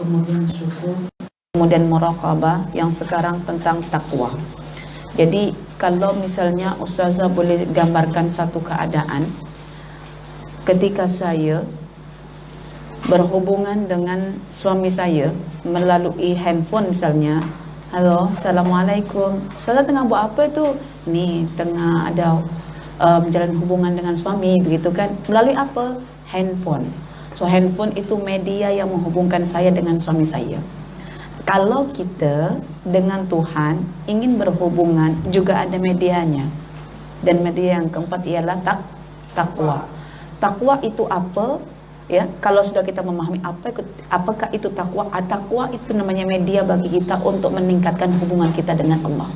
kemudian syukur, kemudian muraqabah, yang sekarang tentang takwa. Jadi kalau misalnya Ustazah boleh gambarkan satu keadaan ketika saya berhubungan dengan suami saya melalui handphone misalnya. Halo, Assalamualaikum. Ustazah tengah buat apa tu? Ni tengah ada menjalin hubungan dengan suami, begitu kan? Melalui apa? Handphone. So handphone itu media yang menghubungkan saya dengan suami saya. Kalau kita dengan Tuhan ingin berhubungan, juga ada medianya. Dan media yang keempat ialah takwa. Takwa itu apa? Ya, kalau sudah kita memahami apakah itu takwa? Takwa itu namanya media bagi kita untuk meningkatkan hubungan kita dengan Allah.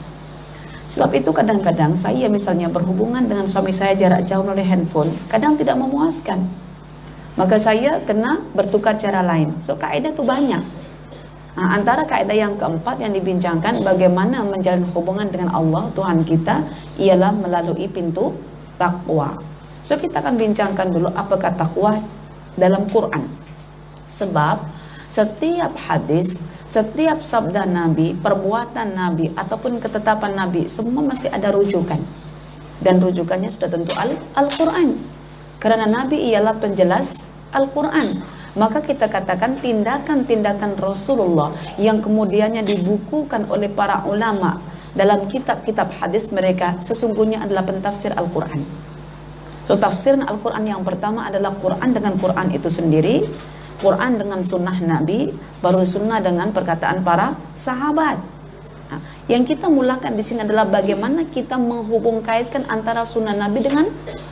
Sebab itu kadang-kadang saya misalnya berhubungan dengan suami saya jarak jauh melalui handphone, kadang tidak memuaskan. Maka saya kena bertukar cara lain. So kaedah itu banyak. Antara kaedah yang keempat yang dibincangkan bagaimana menjalin hubungan dengan Allah Tuhan kita ialah melalui pintu takwa. So kita akan bincangkan dulu apakah takwa dalam Quran. Sebab setiap hadis, setiap sabda Nabi, perbuatan Nabi ataupun ketetapan Nabi semua mesti ada rujukan. Dan rujukannya sudah tentu Al-Quran. Karena Nabi ialah penjelas Al-Quran. Maka kita katakan tindakan-tindakan Rasulullah yang kemudiannya dibukukan oleh para ulama dalam kitab-kitab hadis mereka sesungguhnya adalah pentafsir Al-Quran. So tafsir Al-Quran yang pertama adalah Quran dengan Quran itu sendiri, Quran dengan sunnah Nabi, baru sunnah dengan perkataan para sahabat. Yang kita mulakan di sini adalah bagaimana kita menghubung kaitkan antara sunnah Nabi dengan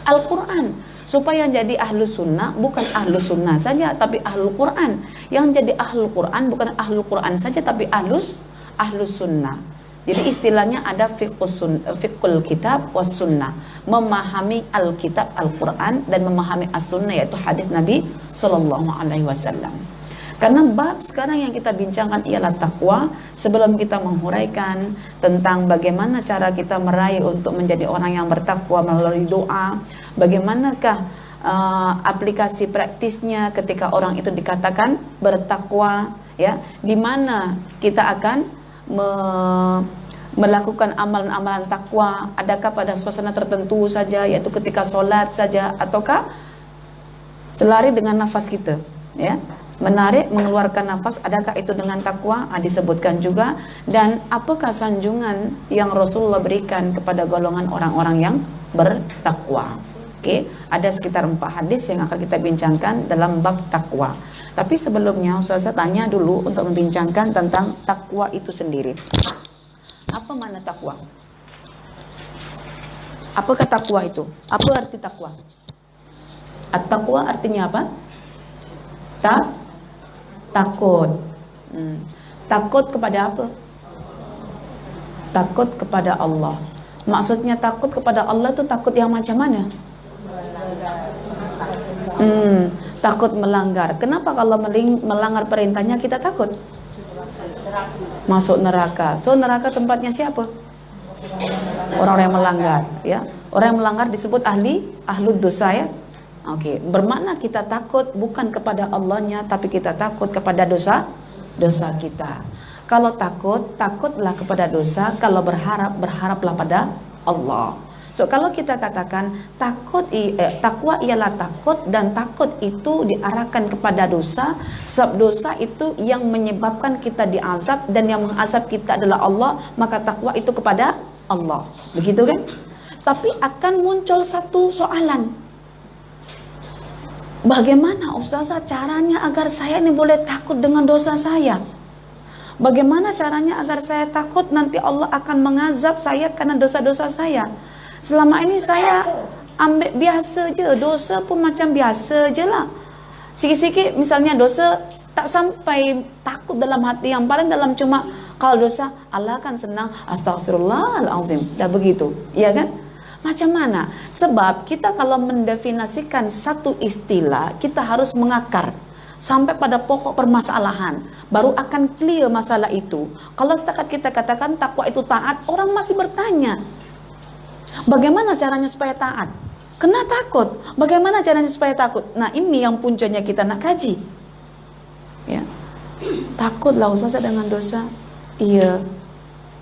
Al-Quran, supaya jadi ahlu sunnah bukan ahlu sunnah saja tapi ahlu Quran. Yang jadi ahlu Quran bukan ahlu Quran saja tapi ahlu sunnah. Jadi istilahnya ada fiqhul kitab was sunnah, memahami Alkitab Al-Quran dan memahami as-sunnah yaitu hadis Nabi Sallallahu Alaihi Wasallam. Karena bab sekarang yang kita bincangkan ialah takwa. Sebelum kita menghuraikan tentang bagaimana cara kita meraih untuk menjadi orang yang bertakwa melalui doa, bagaimanakah aplikasi praktisnya ketika orang itu dikatakan bertakwa, ya, di mana kita akan melakukan amalan-amalan takwa, adakah pada suasana tertentu saja yaitu ketika solat saja ataukah selari dengan nafas kita, ya, menarik mengeluarkan nafas, adakah itu dengan takwa? Disebutkan juga. Dan apakah sanjungan yang Rasulullah berikan kepada golongan orang-orang yang bertakwa? Oke, ada sekitar 4 hadis yang akan kita bincangkan dalam bab takwa. Tapi sebelumnya saya tanya dulu untuk membincangkan tentang takwa itu sendiri. Apa makna takwa? Apakah takwa itu? Apa arti takwa? At-taqwa artinya apa? Takut. Takut kepada apa? Takut kepada Allah. Maksudnya takut kepada Allah itu takut yang macam mana? Takut melanggar. Kenapa kalau melanggar perintahnya kita takut? Masuk neraka. So neraka tempatnya siapa? Orang-orang yang melanggar, ya. Orang yang melanggar disebut ahlu dosa, ya. Oke, bermakna kita takut bukan kepada Allahnya, tapi kita takut kepada dosa kita. Kalau takutlah kepada dosa. Kalau berharaplah pada Allah. So kalau kita katakan takwa ialah takut, dan takut itu diarahkan kepada dosa, sebab dosa itu yang menyebabkan kita diazab, dan yang mengazab kita adalah Allah, maka takwa itu kepada Allah. Begitu kan? Tapi akan muncul satu soalan. Bagaimana Ustazah caranya agar saya ini boleh takut dengan dosa saya? Bagaimana caranya agar saya takut nanti Allah akan mengazab saya karena dosa-dosa saya? Selama ini saya ambil biasa je, dosa pun macam biasa je lah. Sikit-sikit misalnya dosa tak sampai takut dalam hati, yang paling dalam cuma kalau dosa Allah kan senang astagfirullahalazim, dah begitu, ya kan? Macam mana? Sebab kita kalau mendefinisikan satu istilah, kita harus mengakar sampai pada pokok permasalahan, baru akan clear masalah itu. Kalau setakat kita katakan takwa itu taat, orang masih bertanya, bagaimana caranya supaya taat? Kena takut. Bagaimana caranya supaya takut? Nah, ini yang puncanya kita nak kaji. Ya. Takutlah Ustazah dengan dosa. Iya.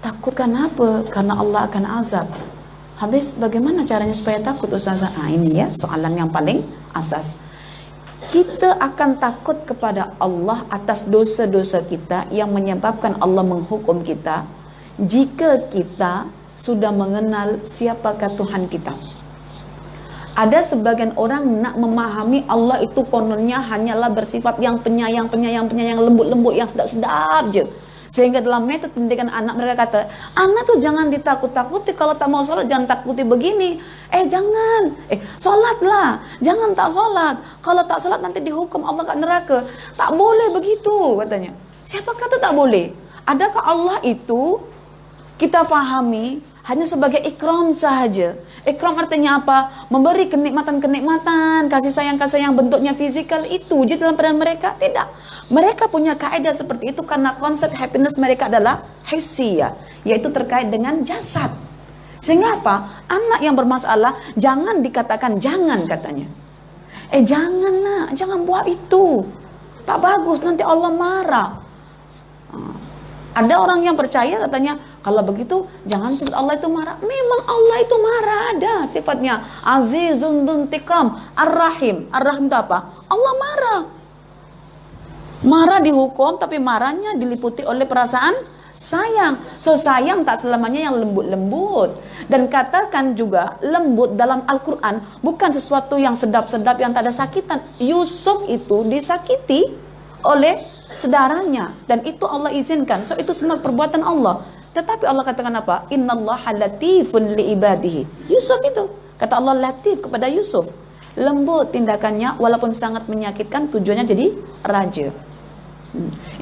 Takut kenapa? Karena Allah akan azab. Habis bagaimana caranya supaya takut Ustazah? Ini ya soalan yang paling asas. Kita akan takut kepada Allah atas dosa-dosa kita yang menyebabkan Allah menghukum kita jika kita sudah mengenal siapakah Tuhan kita. Ada sebagian orang nak memahami Allah itu kononnya hanyalah bersifat yang penyayang, lembut-lembut, yang sedap-sedap je. Sehingga dalam metode pendidikan anak mereka kata, anak tuh jangan ditakut-takuti, kalau tak mau sholat jangan takuti begini. Jangan, sholatlah, jangan tak sholat. Kalau tak sholat nanti dihukum Allah kat neraka. Tak boleh begitu katanya. Siapa kata tak boleh? Adakah Allah itu kita fahami hanya sebagai ikram sahaja? Ikram artinya apa? Memberi kenikmatan-kenikmatan, kasih sayang bentuknya fisikal itu je dalam pandangan mereka? Tidak. Mereka punya kaidah seperti itu karena konsep happiness mereka adalah hissiyah, yaitu terkait dengan jasad. Sehingga apa? Anak yang bermasalah jangan dikatakan jangan katanya. Jangan nak, jangan buat itu. Tak bagus, nanti Allah marah. Ada orang yang percaya katanya, kalau begitu jangan sebut Allah itu marah. Memang Allah itu marah, ada sifatnya Azizun Dzuntiqam, Ar-Rahim. Ar-Rahim itu apa? Allah marah. Marah dihukum, tapi marahnya diliputi oleh perasaan sayang. So sayang tak selamanya yang lembut-lembut. Dan katakan juga lembut dalam Al-Quran bukan sesuatu yang sedap-sedap yang tak ada sakitan. Yusuf itu disakiti oleh saudaranya dan itu Allah izinkan. So itu semua perbuatan Allah. Tetapi Allah katakan apa? Innallaha latifun liibadihi. Yusuf itu kata Allah latif kepada Yusuf. Lembut tindakannya walaupun sangat menyakitkan, tujuannya jadi raja.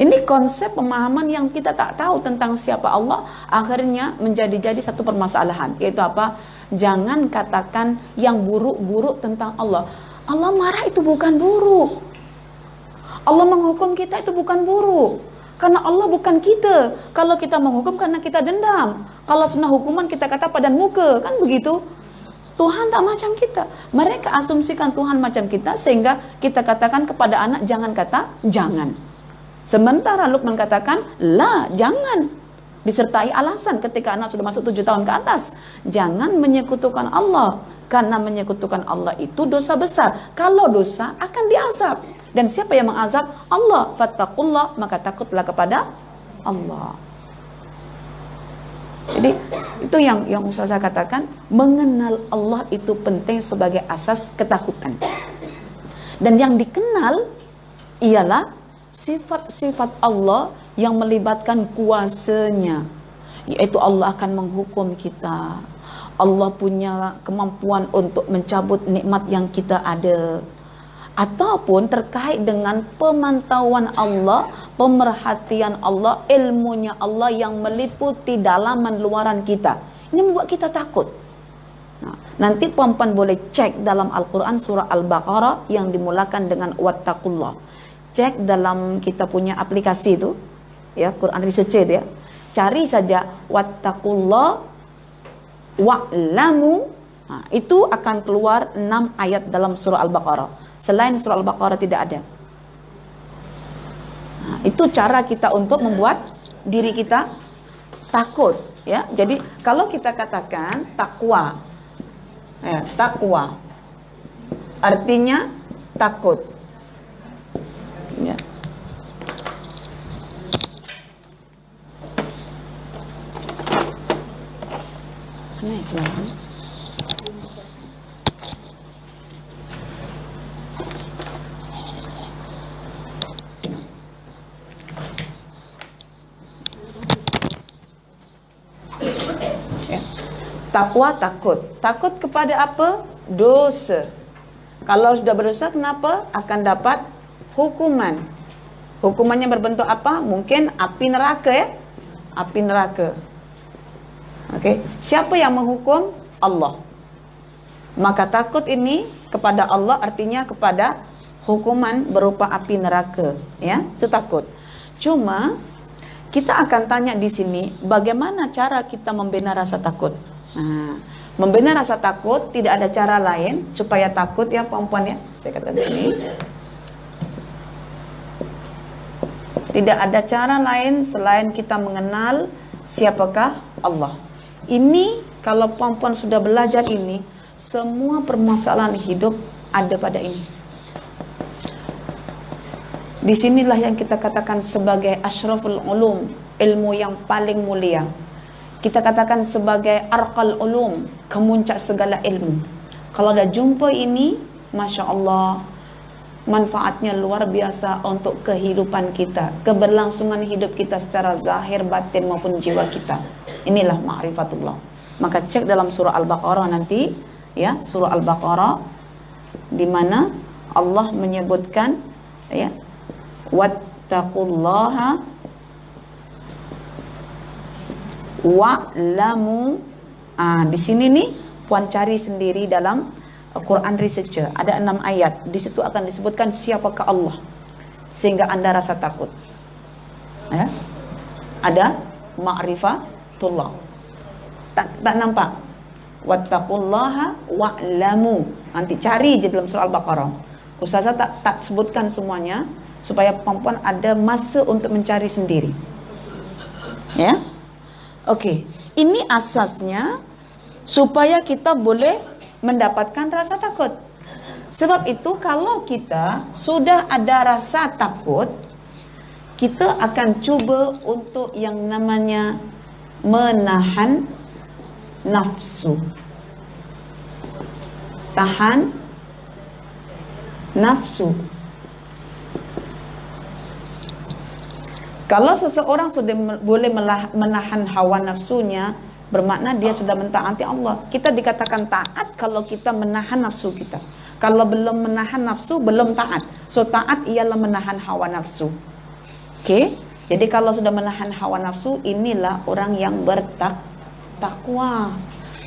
Ini konsep pemahaman yang kita tak tahu tentang siapa Allah, akhirnya menjadi satu permasalahan, yaitu apa? Jangan katakan yang buruk-buruk tentang Allah. Allah marah itu bukan buruk. Allah menghukum kita itu bukan buruk. Karena Allah bukan kita. Kalau kita menghukum karena kita dendam. Kalau sunnah hukuman kita kata padan muka, kan begitu? Tuhan tak macam kita. Mereka asumsikan Tuhan macam kita sehingga kita katakan kepada anak jangan kata jangan. Sementara Luqman katakan la, jangan. Disertai alasan ketika anak sudah masuk 7 tahun ke atas. Jangan menyekutukan Allah. Karena menyekutukan Allah itu dosa besar. Kalau dosa akan diazab. Dan siapa yang mengazab? Allah. Fattaqullah, maka takutlah kepada Allah. Jadi itu yang Ustazah katakan, mengenal Allah itu penting sebagai asas ketakutan. Dan yang dikenal ialah sifat-sifat Allah yang melibatkan kuasanya, yaitu Allah akan menghukum kita. Allah punya kemampuan untuk mencabut nikmat yang kita ada. Ataupun terkait dengan pemantauan Allah, pemerhatian Allah, ilmunya Allah yang meliputi dalaman luaran kita. Ini membuat kita takut. Nanti puan-puan boleh cek dalam Al-Quran surah Al-Baqarah yang dimulakan dengan wattaqullah. Cek dalam kita punya aplikasi itu, ya, Quran Research itu ya. Cari saja wattaqullah wa'lamu. Itu akan keluar 6 ayat dalam surah Al-Baqarah. Selain surah Al-Baqarah tidak ada. Itu cara kita untuk membuat diri kita takut, ya. Jadi kalau kita katakan takwa, ya, takwa artinya takut, ya. Ini sebenarnya. Takwa takut. Takut kepada apa? Dosa. Kalau sudah berdosa, kenapa? Akan dapat hukuman. Hukumannya berbentuk apa? Mungkin api neraka, ya. Api neraka. Oke. Siapa yang menghukum? Allah. Maka takut ini kepada Allah artinya kepada hukuman berupa api neraka, ya. Itu takut. Cuma kita akan tanya di sini, bagaimana cara kita membina rasa takut? Membina rasa takut tidak ada cara lain supaya takut, ya perempuan, ya. Saya katakan di sini. Tidak ada cara lain selain kita mengenal siapakah Allah. Ini kalau perempuan sudah belajar ini, semua permasalahan hidup ada pada ini. Disinilah yang kita katakan sebagai asyraful ulum, ilmu yang paling mulia. Kita katakan sebagai arqal ulum, kemuncak segala ilmu. Kalau dah jumpa ini, Masya Allah, manfaatnya luar biasa untuk kehidupan kita, keberlangsungan hidup kita secara zahir, batin maupun jiwa kita. Inilah ma'rifatullah. Maka cek dalam surah Al-Baqarah nanti, ya, surah Al-Baqarah, di mana Allah menyebutkan, ya, wattaqullaha wa'lamu. Di sini nih puan cari sendiri dalam Quran Researcher, ada 6 ayat. Di situ akan disebutkan siapakah Allah, sehingga Anda rasa takut. Ya. Ada ma'rifatullah. Tak nampak? Wattaqullaha wa'lamu. Nanti cari je dalam surah Al-Baqarah. Ustazah tak sebutkan semuanya supaya perempuan ada masa untuk mencari sendiri. Ya. Oke, ini asasnya supaya kita boleh mendapatkan rasa takut. Sebab itu kalau kita sudah ada rasa takut, kita akan cuba untuk yang namanya menahan nafsu. Tahan nafsu. Kalau seseorang sudah boleh menahan hawa nafsunya, bermakna dia sudah mentaati Allah. Kita dikatakan taat kalau kita menahan nafsu kita. Kalau belum menahan nafsu, belum taat. So taat ialah menahan hawa nafsu. Oke? Jadi kalau sudah menahan hawa nafsu, inilah orang yang bertakwa.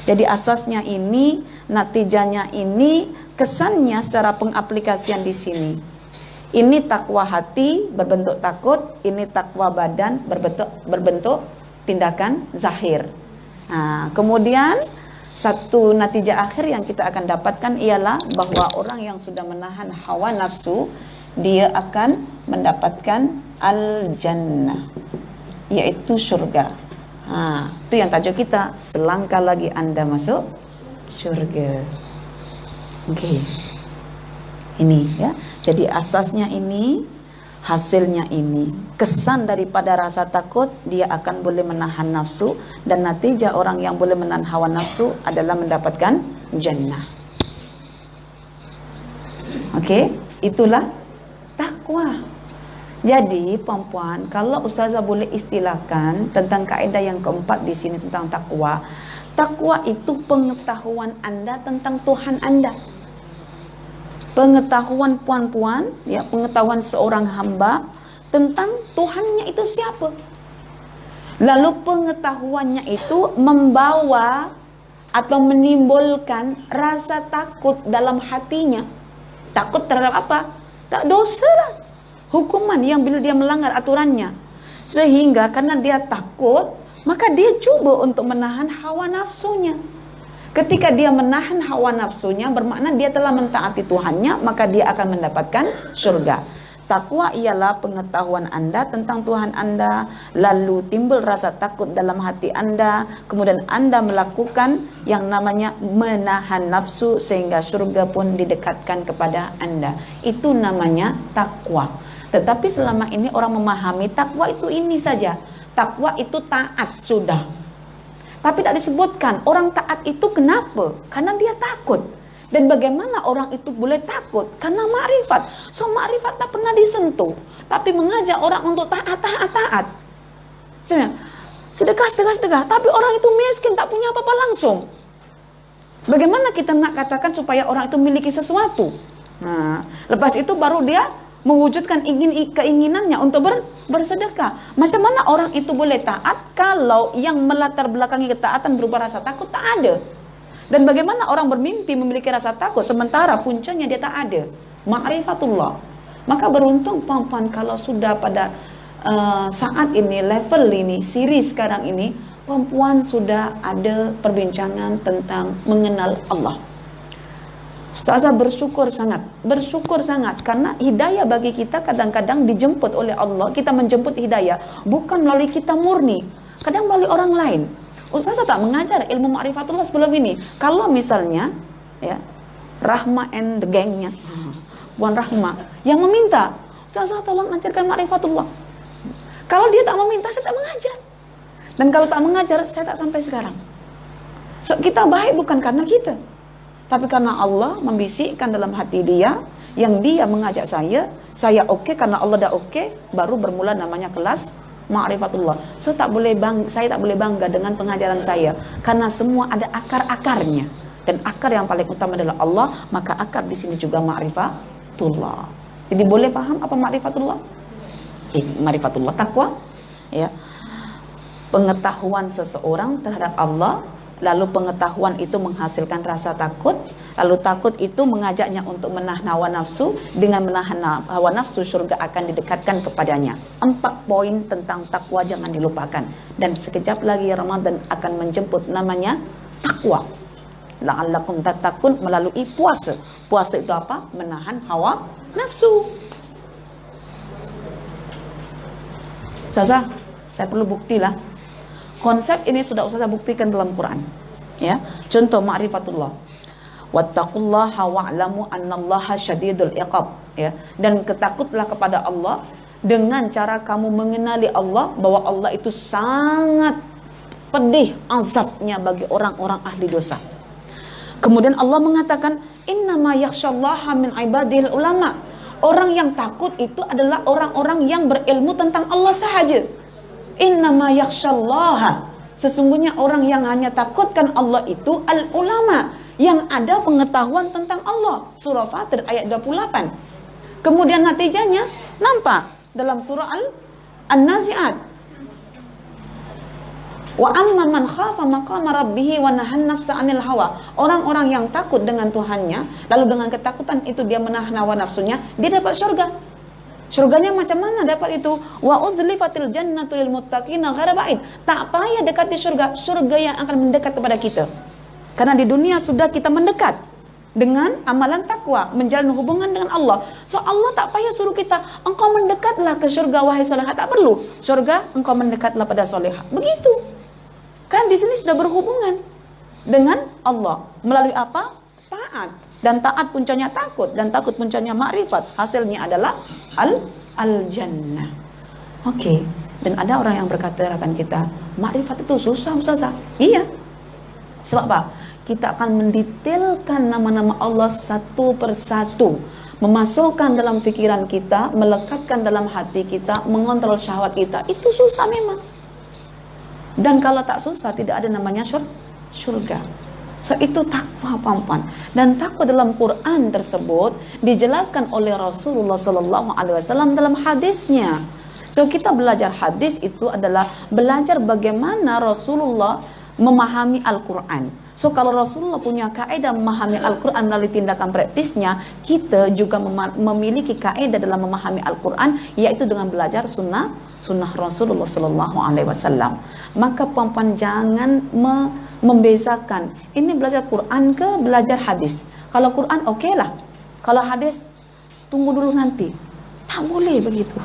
Jadi asasnya ini, natijanya ini, kesannya secara pengaplikasian di sini. Ini takwa hati berbentuk takut, ini takwa badan berbentuk tindakan zahir. Nah, kemudian satu natijah akhir yang kita akan dapatkan ialah bahwa orang yang sudah menahan hawa nafsu, dia akan mendapatkan al-jannah, yaitu surga. Itu yang tajuk kita, selangkah lagi Anda masuk surga. Oke. Ini ya. Jadi asasnya ini, hasilnya ini. Kesan daripada rasa takut, dia akan boleh menahan nafsu, dan natijah orang yang boleh menahan hawa nafsu adalah mendapatkan jannah. Oke, itulah takwa. Jadi perempuan, kalau ustazah boleh istilahkan tentang kaedah yang keempat di sini tentang takwa. Takwa itu pengetahuan Anda tentang Tuhan Anda. Pengetahuan puan-puan, ya, pengetahuan seorang hamba tentang Tuhannya itu siapa. Lalu pengetahuannya itu membawa atau menimbulkan rasa takut dalam hatinya. Takut terhadap apa? Tak dosa lah. Hukuman yang bila dia melanggar aturannya. Sehingga karena dia takut, maka dia cuba untuk menahan hawa nafsunya. Ketika dia menahan hawa nafsunya, bermakna dia telah mentaati Tuhannya, maka dia akan mendapatkan surga. Takwa ialah pengetahuan Anda tentang Tuhan Anda, lalu timbul rasa takut dalam hati Anda, kemudian Anda melakukan yang namanya menahan nafsu sehingga surga pun didekatkan kepada Anda. Itu namanya takwa. Tetapi selama ini orang memahami takwa itu ini saja. Takwa itu taat sudah. Tapi tak disebutkan orang taat itu kenapa? Karena dia takut. Dan bagaimana orang itu boleh takut? Karena makrifat. So makrifat tak pernah disentuh. Tapi mengajak orang untuk taat. Sedekah. Tapi orang itu miskin, tak punya apa-apa langsung. Bagaimana kita nak katakan supaya orang itu memiliki sesuatu? Nah, lepas itu baru dia mewujudkan keinginannya untuk bersedekah. Macam mana orang itu boleh taat kalau yang melatar belakangi ketaatan berupa rasa takut tak ada? Dan bagaimana orang bermimpi memiliki rasa takut sementara puncanya dia tak ada? Ma'rifatullah. Maka beruntung perempuan kalau sudah pada saat ini, level ini, siri sekarang ini, perempuan sudah ada perbincangan tentang mengenal Allah. Ustazah bersyukur sangat karena hidayah bagi kita kadang-kadang dijemput oleh Allah. Kita menjemput hidayah bukan melalui kita murni, kadang melalui orang lain. Ustazah tak mengajar ilmu ma'rifatullah sebelum ini. Kalau misalnya ya Rahma and the gangnya, Puan Rahma yang meminta, Ustazah tolong ajarkan ma'rifatullah. Kalau dia tak meminta, saya tak mengajar. Dan kalau tak mengajar, saya tak sampai sekarang. So, kita baik bukan karena kita, tapi karena Allah membisikkan dalam hati dia, yang dia mengajak saya oke karena Allah dah oke, baru bermula namanya kelas ma'rifatullah. So saya tak boleh bangga dengan pengajaran saya, karena semua ada akar-akarnya, dan akar yang paling utama adalah Allah, maka akar di sini juga ma'rifatullah. Jadi boleh paham apa ma'rifatullah? Ma'rifatullah takwa, ya, pengetahuan seseorang terhadap Allah. Lalu pengetahuan itu menghasilkan rasa takut. Lalu takut itu mengajaknya untuk menahan hawa nafsu. Dengan menahan hawa nafsu, surga akan didekatkan kepadanya. 4 poin tentang takwa jangan dilupakan. Dan sekejap lagi Ramadan akan menjemput namanya takwa. La'allakum tattaqun melalui puasa. Puasa itu apa? Menahan hawa nafsu. Ustazah, saya perlu bukti lah. Konsep ini sudah Ustazah buktikan dalam Quran. Ya, contoh ma'rifatullah. Wattaqullaha wa'lamu annallaha syadidul iqab. Ya, dan ketakutlah kepada Allah dengan cara kamu mengenali Allah, bahwa Allah itu sangat pedih azabnya bagi orang-orang ahli dosa. Kemudian Allah mengatakan, innama yakhsyallaha min ibadihil ulama. Orang yang takut itu adalah orang-orang yang berilmu tentang Allah sahaja. Innama yakhsyallaha, sesungguhnya orang yang hanya takutkan Allah itu al-ulama, yang ada pengetahuan tentang Allah. Surah Fatir ayat 28. Kemudian natijanya nampak dalam surah An-Nazi'at. Wa amma man khafa maqama rabbih wa nahan nafsa 'anil hawa. Orang-orang yang takut dengan Tuhannya, lalu dengan ketakutan itu dia menahan hawa nafsunya, dia dapat surga. Surganya macam mana dapat itu? Wa uzlifatil jannatu lil muttaqina ghaira ba'id. Tak payah dekati surga, surga yang akan mendekat kepada kita. Karena di dunia sudah kita mendekat dengan amalan takwa, menjalin hubungan dengan Allah. So Allah tak payah suruh kita, engkau mendekatlah ke surga wahai salihah, tak perlu. Surga engkau mendekatlah pada salihah. Begitu. Kan di sini sudah berhubungan dengan Allah melalui apa? Taat. Dan taat puncanya takut, dan takut puncanya makrifat. Hasilnya adalah al-jannah. Oke. Dan ada orang yang berkata akan kita, makrifat itu susah Ustazah. Iya. Sebab apa? Kita akan mendetailkan nama-nama Allah satu persatu, memasukkan dalam pikiran kita, melekatkan dalam hati kita, mengontrol syahwat kita. Itu susah memang. Dan kalau tak susah, tidak ada namanya surga. So itu takwa, pampan. Dan takwa dalam Quran tersebut dijelaskan oleh Rasulullah SAW dalam hadisnya. So kita belajar hadis itu adalah belajar bagaimana Rasulullah memahami Al-Quran. So kalau Rasulullah punya kaidah memahami Al-Quran melalui tindakan praktisnya, kita juga memiliki kaidah dalam memahami Al-Quran, yaitu dengan belajar sunnah Rasulullah SAW. Maka pampan jangan membezakan ini belajar Quran ke belajar hadis. Kalau Quran oke lah, kalau hadis tunggu dulu nanti. Tak boleh begitu.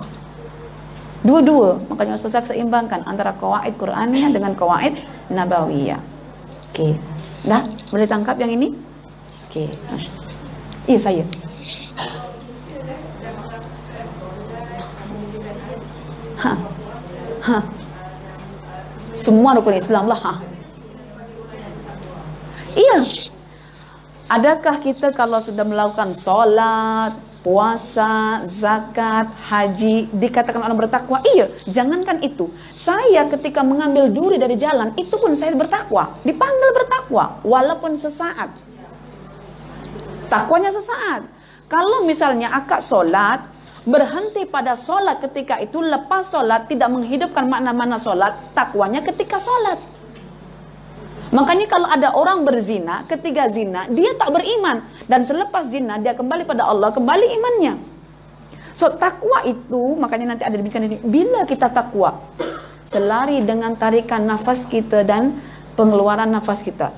Dua-dua, makanya Ustazah seimbangkan antara qawaid Quraniyah dengan qawaid Nabawiyah. Oke. Dah, boleh tangkap yang ini? Oke. Iya saya. Semua rukun Islam lah. Iya. Adakah kita kalau sudah melakukan sholat, puasa, zakat, haji, dikatakan orang bertakwa? Iya, jangankan itu. Saya ketika mengambil duri dari jalan, itu pun saya bertakwa. Dipanggil bertakwa, walaupun sesaat. Takwanya sesaat. Kalau misalnya akak sholat, berhenti pada sholat ketika itu, lepas sholat, tidak menghidupkan makna-makna sholat, takwanya ketika sholat. Makanya kalau ada orang berzina, ketika zina, dia tak beriman. Dan selepas zina, dia kembali pada Allah, kembali imannya. So, takwa itu, makanya nanti ada demikian ini. Bila kita takwa, selari dengan tarikan nafas kita dan pengeluaran nafas kita.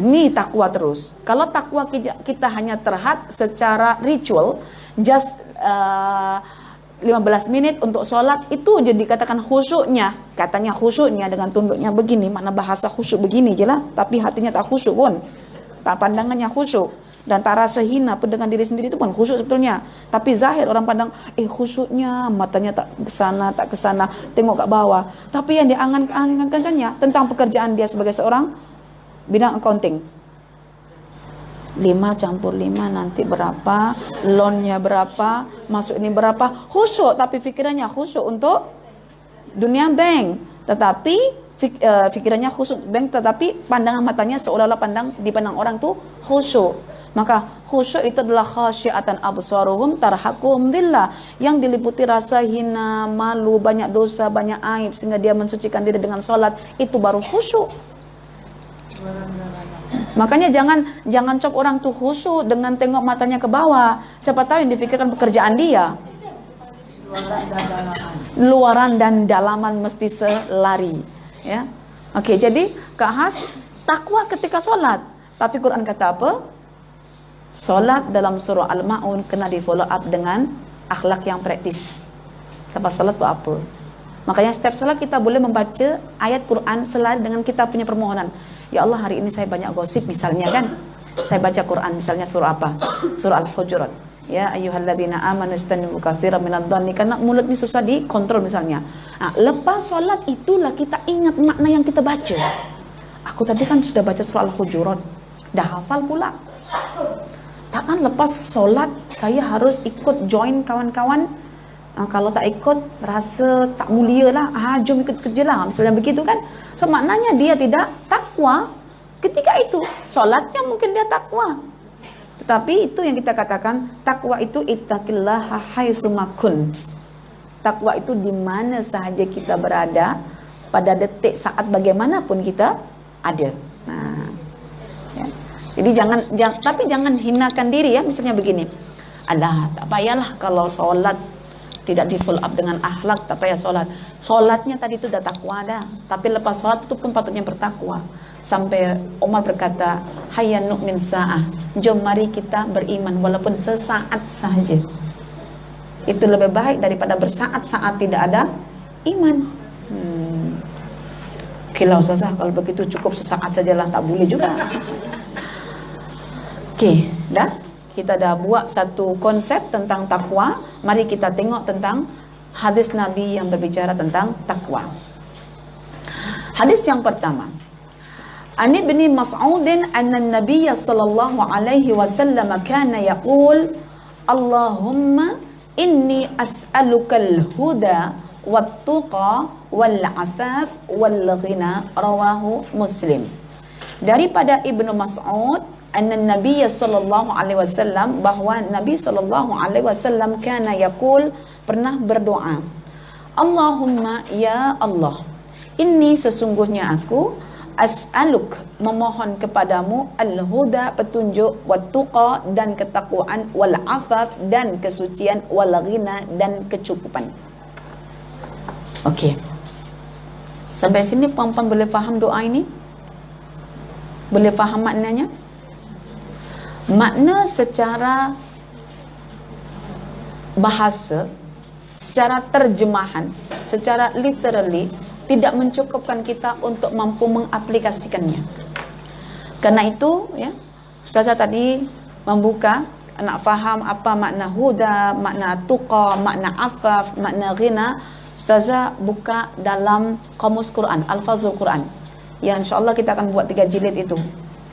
Ni takwa terus. Kalau takwa kita hanya terhad secara ritual, just 15 menit untuk solat, itu je dikatakan khusyuknya. Katanya khusyuknya dengan tunduknya begini, makna bahasa khusyuk begini je lah. Tapi hatinya tak khusyuk pun. Tak, pandangannya khusyuk. Dan tak rasa hina pun dengan diri sendiri itu pun khusyuk sebetulnya. Tapi zahir orang pandang, khusyuknya, matanya tak ke sana, tengok kat bawah. Tapi yang diangan-angankannya tentang pekerjaan dia sebagai seorang bidang accounting. 5 campur 5 nanti berapa, loannya berapa, masuk ini berapa. Khusyuk, tapi fikirannya khusyuk untuk dunia bank. Tetapi fikirannya khusyuk bank, tetapi pandangan matanya seolah-olah dipandang orang tu khusyuk. Maka khusyuk itu adalah khasyiatan absaruhum tarhaquhum dhillah, yang diliputi rasa hina, malu, banyak dosa, banyak aib, sehingga dia mensucikan diri dengan solat. Itu baru khusyuk. Makanya jangan cop orang tuh khusyuk dengan tengok matanya ke bawah. Siapa tahu yang difikirkan pekerjaan dia. Luaran dan dalaman mesti selari. Ya, oke. Jadi Kak Has, takwa ketika solat. Tapi Quran kata apa? Solat dalam surah Al-Ma'un kena di follow up dengan akhlak yang praktis. Lepas solat tu apa? Makanya setiap solat kita boleh membaca ayat Quran selari dengan kita punya permohonan. Ya Allah, hari ini saya banyak gosip misalnya kan. Saya baca Quran misalnya surah apa? Surah Al-Hujurat. Ya ayyuhalladzina amanu istanibu katsiran minadh-dhanni, karena mulut ni susah dikontrol misalnya. Nah, lepas solat itulah kita ingat makna yang kita baca. Aku tadi kan sudah baca surah Al-Hujurat, dah hafal pula. Takkan lepas solat saya harus ikut join kawan-kawan? Kalau tak ikut rasa tak mulia lah, jom ikut kerja lah, misalnya begitu kan. So maknanya dia tidak takwa ketika itu. Solatnya mungkin dia takwa, tetapi itu yang kita katakan takwa itu ittaqillaha haitsuma kunt. Takwa itu di mana sahaja kita berada, pada detik saat bagaimanapun kita ada. Nah, ya. Jadi jangan hinakan diri ya. Misalnya begini, alah tak payahlah kalau solat tidak di follow up dengan akhlak, tak payah solat. Solatnya tadi itu dah takwa dah. Tapi lepas solat itu pun patutnya bertakwa. Sampai Umar berkata, hayya nu'min sa'ah, jom mari kita beriman walaupun sesaat sahaja. Itu lebih baik daripada bersaat-saat tidak ada iman. Kilau Ustazah, kalau begitu cukup sesaat sajalah, tak boleh juga. Okey, dah? Kita dah buat satu konsep tentang takwa. Mari kita tengok tentang hadis Nabi yang berbicara tentang takwa. Hadis yang pertama, An Ibni Mas'udin anna an-nabiy sallallahu alaihi wasallam kana yaqul, Allahumma inni as'alukal huda wat-tuqa wal-'afaf wal-ghina, rawahu Muslim. Daripada Ibnu Mas'ud anna Nabi sallallahu alaihi wasallam, bahwa Nabi sallallahu alaihi wasallam kana yaqul, pernah berdoa, Allahumma, ya Allah, inni sesungguhnya aku, as'aluk memohon kepadamu, al-huda petunjuk, wat-tuqa dan ketakwaan, wal-afaf dan kesucian, wal-ghina dan kecukupan. Okey. Sampai sini puan-puan boleh faham doa ini? Boleh faham maknanya? Makna secara bahasa, secara terjemahan, secara literally tidak mencukupkan kita untuk mampu mengaplikasikannya. Karena itu ya, Ustazah tadi membuka nak faham apa makna huda, makna tuqa, makna afaf, makna ghina. Ustazah buka dalam Kamus Quran, Alfazul Quran, yang insyaAllah kita akan buat 3 jilid itu.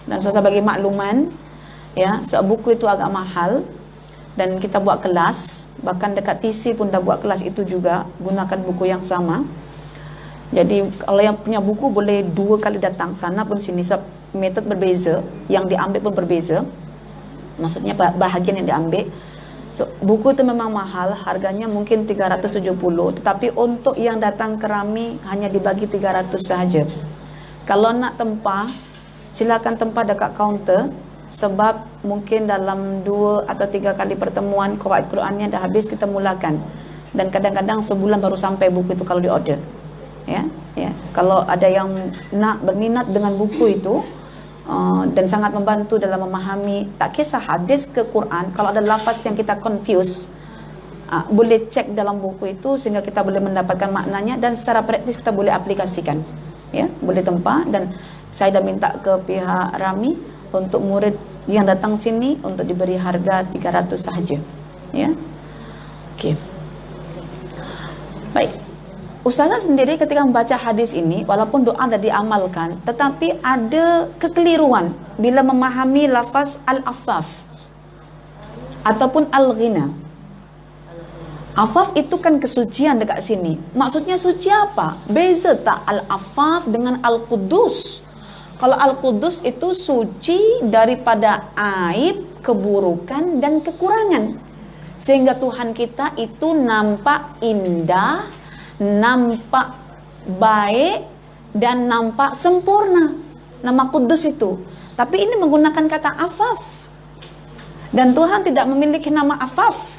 Dan Ustazah bagi makluman, ya, buku itu agak mahal dan kita buat kelas, bahkan dekat TC pun dah buat kelas itu juga, gunakan buku yang sama. Jadi kalau yang punya buku boleh 2 kali datang, sana pun sini, sebab metode berbeza, yang diambil pun berbeza, maksudnya bahagian yang diambil. So, buku itu memang mahal, harganya mungkin 370, tetapi untuk yang datang ke Rami hanya dibagi 300 sahaja. Kalau nak tempah, silakan tempah dekat kaunter, sebab mungkin dalam 2 atau 3 kali pertemuan Qawaid Qurannya dah habis, kita mulakan. Dan kadang-kadang sebulan baru sampai buku itu kalau di order. Ya. Kalau ada yang nak berminat dengan buku itu dan sangat membantu dalam memahami, tak kisah hadis ke Quran, kalau ada lafaz yang kita confuse, boleh cek dalam buku itu sehingga kita boleh mendapatkan maknanya dan secara praktis kita boleh aplikasikan. Ya, boleh tempah. Dan saya dah minta ke pihak Rami untuk murid yang datang sini untuk diberi harga 300 sahaja. Ya. Okey. Baik. Ustazah sendiri ketika membaca hadis ini, walaupun doa dah diamalkan, tetapi ada kekeliruan bila memahami lafaz al-afaf ataupun al-ghina. Afaf itu kan kesucian dekat sini. Maksudnya suci apa? Beza tak al-afaf dengan al-qudus? Kalau al-qudus itu suci daripada aib, keburukan dan kekurangan. Sehingga Tuhan kita itu nampak indah, nampak baik dan nampak sempurna. Nama kudus itu. Tapi ini menggunakan kata afaf. Dan Tuhan tidak memiliki nama afaf.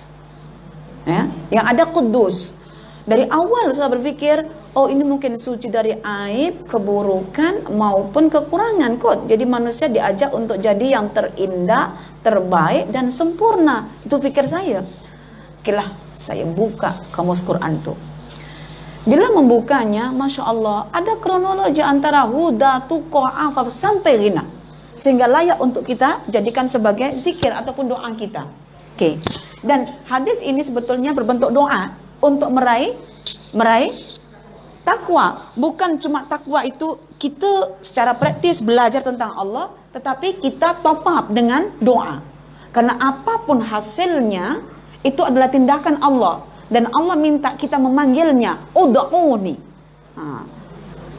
Ya, yang ada kudus. Dari awal saya berpikir, oh ini mungkin suci dari aib, keburukan maupun kekurangan kot. Jadi manusia diajak untuk jadi yang terindah, terbaik dan sempurna. Itu pikir saya. Okelah, saya buka kamus Quran tu. Bila membukanya, Masya Allah, ada kronologi antara huda, tuqah, afaf sampai ghina. Sehingga layak untuk kita jadikan sebagai zikir ataupun doa kita. Okey. Dan hadis ini sebetulnya berbentuk doa untuk meraih takwa. Bukan cuma takwa itu kita secara praktis belajar tentang Allah, tetapi kita top up dengan doa. Karena apapun hasilnya, itu adalah tindakan Allah. Dan Allah minta kita memanggilnya, ud'uni.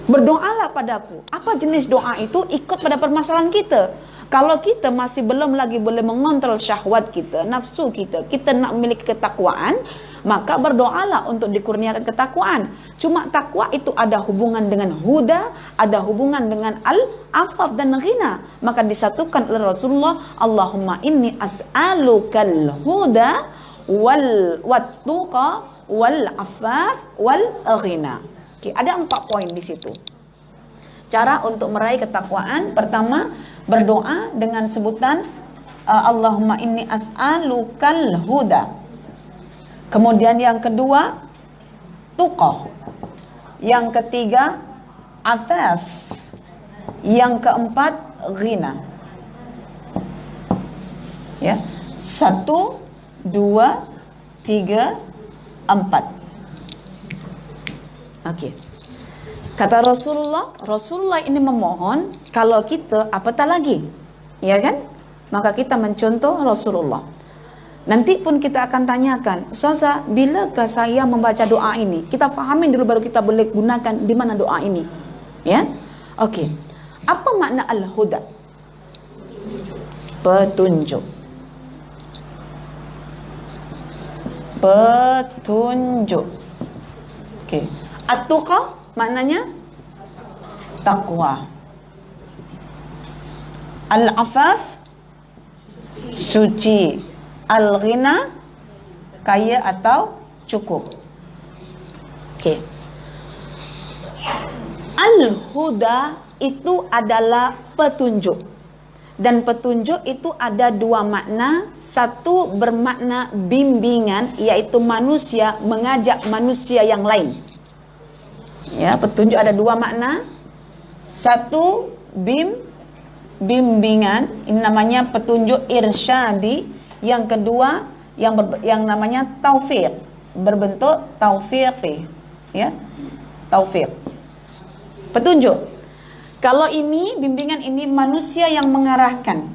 Berdoalah padaku. Apa jenis doa itu ikut pada permasalahan kita. Kalau kita masih belum lagi boleh mengontrol syahwat kita, nafsu kita, kita nak memiliki ketakwaan, maka berdoalah untuk dikurniakan ketakwaan. Cuma takwa itu ada hubungan dengan huda, ada hubungan dengan al-afaf dan ghina. Maka disatukan oleh Rasulullah, Allahumma inni as'alukal huda wal wattuqa wal afaf wal ghina. Okay, ada 4 poin di situ. Cara untuk meraih ketakwaan, pertama berdoa dengan sebutan Allahumma inni as'alukal huda. Kemudian yang kedua tuqah. Yang ketiga afaf. Yang keempat ghina. Ya. 1 2 3 4. Okey. Kata Rasulullah ini memohon kalau kita apatah lagi. Ya kan? Maka kita mencontoh Rasulullah. Nanti pun kita akan tanyakan, Ustazah, bilakah saya membaca doa ini? Kita fahami dulu baru kita boleh gunakan di mana doa ini. Ya? Okey. Apa makna al-huda? Petunjuk. Petunjuk. Okey. At-tuqa maknanya takwa. Al-afaf suci. Al-ghina kaya atau cukup. Okey. Al-huda itu adalah petunjuk. Dan petunjuk itu ada 2 makna. Satu bermakna bimbingan, iaitu manusia mengajak manusia yang lain. Ya, petunjuk ada 2 makna. Satu bimbingan, ini namanya petunjuk irsyadi. Yang kedua yang namanya taufik, berbentuk taufiqi. Ya, taufik. Petunjuk. Kalau ini bimbingan ini manusia yang mengarahkan.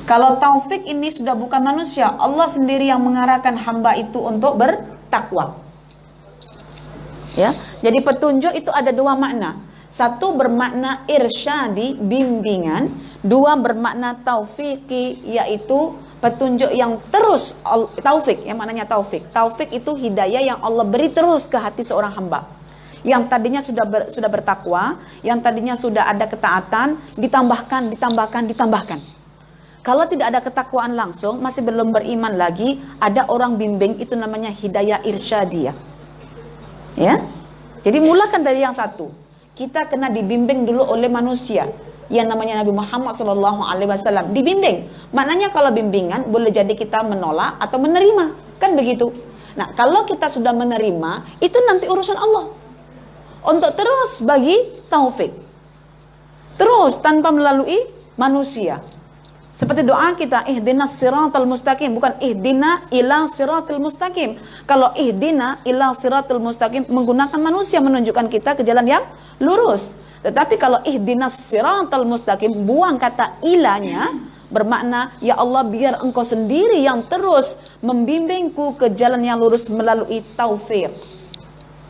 Kalau taufik ini sudah bukan manusia, Allah sendiri yang mengarahkan hamba itu untuk bertakwa. Ya, jadi petunjuk itu ada 2 makna. Satu bermakna irsyadi, bimbingan. 2 bermakna taufiqi, yaitu petunjuk yang terus. Taufik, yang maknanya taufik. Taufik itu hidayah yang Allah beri terus ke hati seorang hamba. Yang tadinya sudah bertakwa, yang tadinya sudah ada ketaatan, ditambahkan. Kalau tidak ada ketakwaan langsung, masih belum beriman lagi, ada orang bimbing, itu namanya hidayah irsyadiyah. Ya. Jadi mulakan dari yang satu. Kita kena dibimbing dulu oleh manusia yang namanya Nabi Muhammad SAW. Dibimbing. Maknanya kalau bimbingan boleh jadi kita menolak atau menerima. Kan begitu. Nah, kalau kita sudah menerima, itu nanti urusan Allah. Untuk terus bagi taufik. Terus tanpa melalui manusia. Seperti doa kita, ihdinas siratal mustaqim, bukan ihdina ila siratal mustaqim. Kalau ihdina ila siratal mustaqim menggunakan manusia menunjukkan kita ke jalan yang lurus. Tetapi kalau ihdinas siratal mustaqim, buang kata ilanya, bermakna ya Allah biar engkau sendiri yang terus membimbingku ke jalan yang lurus melalui taufik.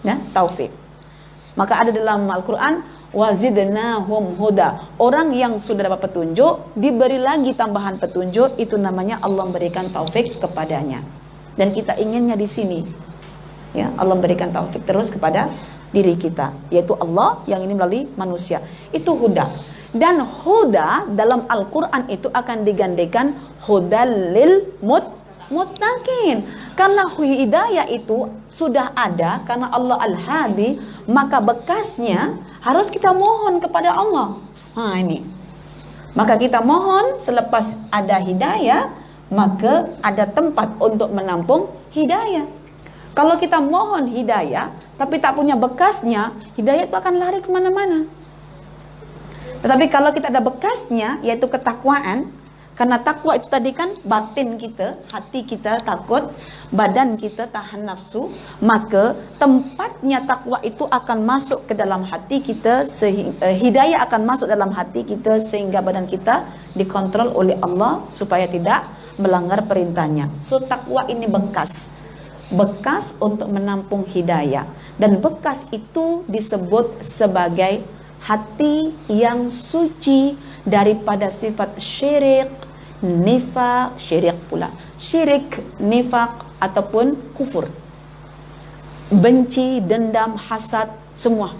Ya, taufik. Maka ada dalam Al-Quran, wazidnahum huda. Orang yang sudah dapat petunjuk diberi lagi tambahan petunjuk, itu namanya Allah memberikan taufik kepadanya. Dan kita inginnya di sini, ya, Allah memberikan taufik terus kepada diri kita, yaitu Allah yang ini melalui manusia. Itu huda. Dan huda dalam Al-Quran itu akan digantikan hudal lil muttaqin. Karena hidayah itu sudah ada karena Allah Al-Hadi, maka bekasnya harus kita mohon kepada Allah. Nah ini. Maka kita mohon selepas ada hidayah, maka ada tempat untuk menampung hidayah. Kalau kita mohon hidayah tapi tak punya bekasnya, hidayah itu akan lari kemana-mana. Tetapi kalau kita ada bekasnya, yaitu ketakwaan, karena takwa itu tadi kan batin kita, hati kita takut, badan kita tahan nafsu, maka tempatnya takwa itu akan masuk ke dalam hati kita, hidayah akan masuk dalam hati kita sehingga badan kita dikontrol oleh Allah supaya tidak melanggar perintahnya. So takwa ini bekas untuk menampung hidayah, dan bekas itu disebut sebagai hati yang suci daripada sifat syirik, nifak, syirik, nifak ataupun kufur, benci, dendam, hasad, semua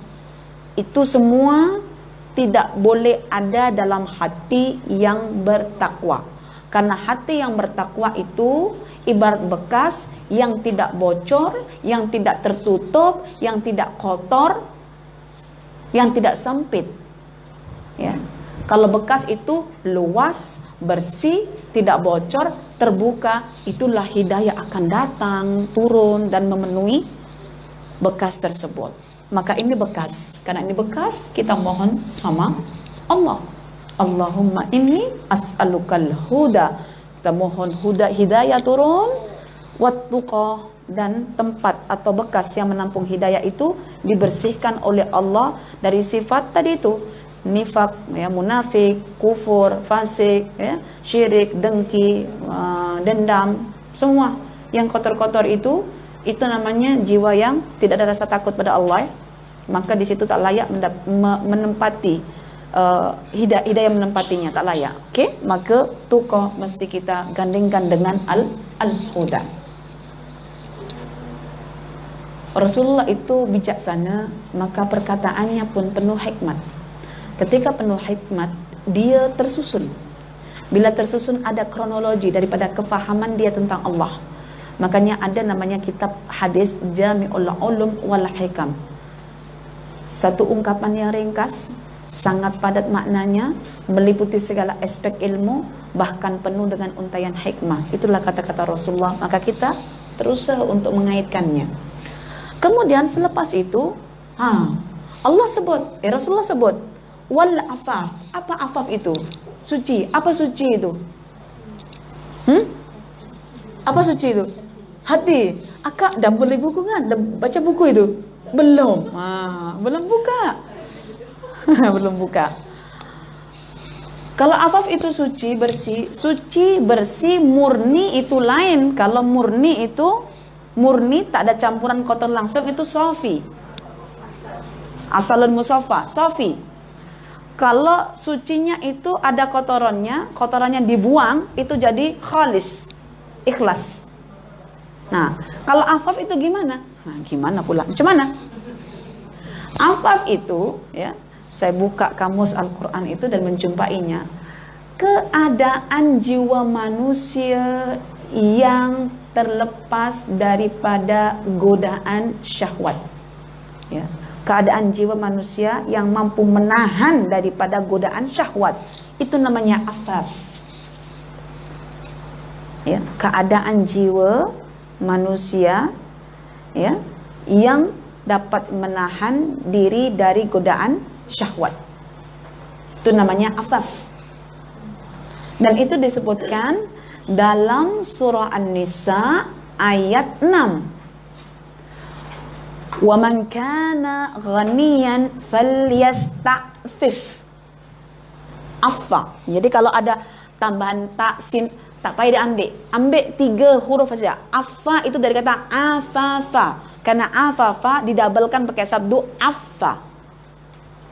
itu semua tidak boleh ada dalam hati yang bertakwa. Karena hati yang bertakwa itu ibarat bekas yang tidak bocor, yang tidak tertutup, yang tidak kotor, yang tidak sempit. Ya. Kalau bekas itu luas, bersih, tidak bocor, terbuka, itulah hidayah akan datang, turun dan memenuhi bekas tersebut. Maka ini bekas. Karena ini bekas, kita mohon sama Allah. Allahumma inni as'alukal huda. Kita mohon hidayah turun, wattuqa, dan tempat atau bekas yang menampung hidayah itu dibersihkan oleh Allah dari sifat tadi itu, nifak, ya, munafik, kufur, fasik, ya, syirik, dengki, dendam, semua yang kotor-kotor itu namanya jiwa yang tidak ada rasa takut pada Allah. Maka di situ tak layak menempati hidayah, menempatinya tak layak. Okey, maka tuqah mesti kita gandingkan dengan al-huda. Rasulullah itu bijaksana, maka perkataannya pun penuh hikmat. Ketika penuh hikmat, dia tersusun. Bila tersusun ada kronologi daripada kefahaman dia tentang Allah. Makanya ada namanya kitab hadis Jami'ul Ulum wal Hikam. Satu ungkapan yang ringkas, sangat padat maknanya, meliputi segala aspek ilmu, bahkan penuh dengan untaian hikmah. Itulah kata-kata Rasulullah. Maka kita berusaha untuk mengaitkannya. Kemudian selepas itu, Allah sebut, Rasulullah sebut, wal afaf. Apa afaf itu? Suci. Apa suci itu? Apa suci itu? Hati. Akak dah beli buku kan? Dah baca buku itu? Belum. Belum buka. Belum buka. Kalau afaf itu suci, bersih, murni itu lain. Kalau murni itu tak ada campuran kotor langsung, itu sofi. Asalun musaffa, sofi. Kalau sucinya itu ada kotorannya dibuang, itu jadi khalis, ikhlas. Nah, kalau afaf itu gimana? Nah, gimana pula? Macam mana? Afaf itu, ya, saya buka kamus Al-Quran itu dan menjumpainya. Keadaan jiwa manusia yang terlepas daripada godaan syahwat. Ya. Keadaan jiwa manusia yang mampu menahan daripada godaan syahwat, itu namanya afaf. Ya, keadaan jiwa manusia ya yang dapat menahan diri dari godaan syahwat, itu namanya afaf. Dan itu disebutkan dalam surah An-Nisa ayat 6. Wa man kana ghaniyan falyasta'fif. Affa. Jadi kalau ada tambahan ta, sin, tak payah diambil. Ambil 3 huruf saja. Affa itu dari kata afafa. Karena afafa didabelkan pakai sabdu affa.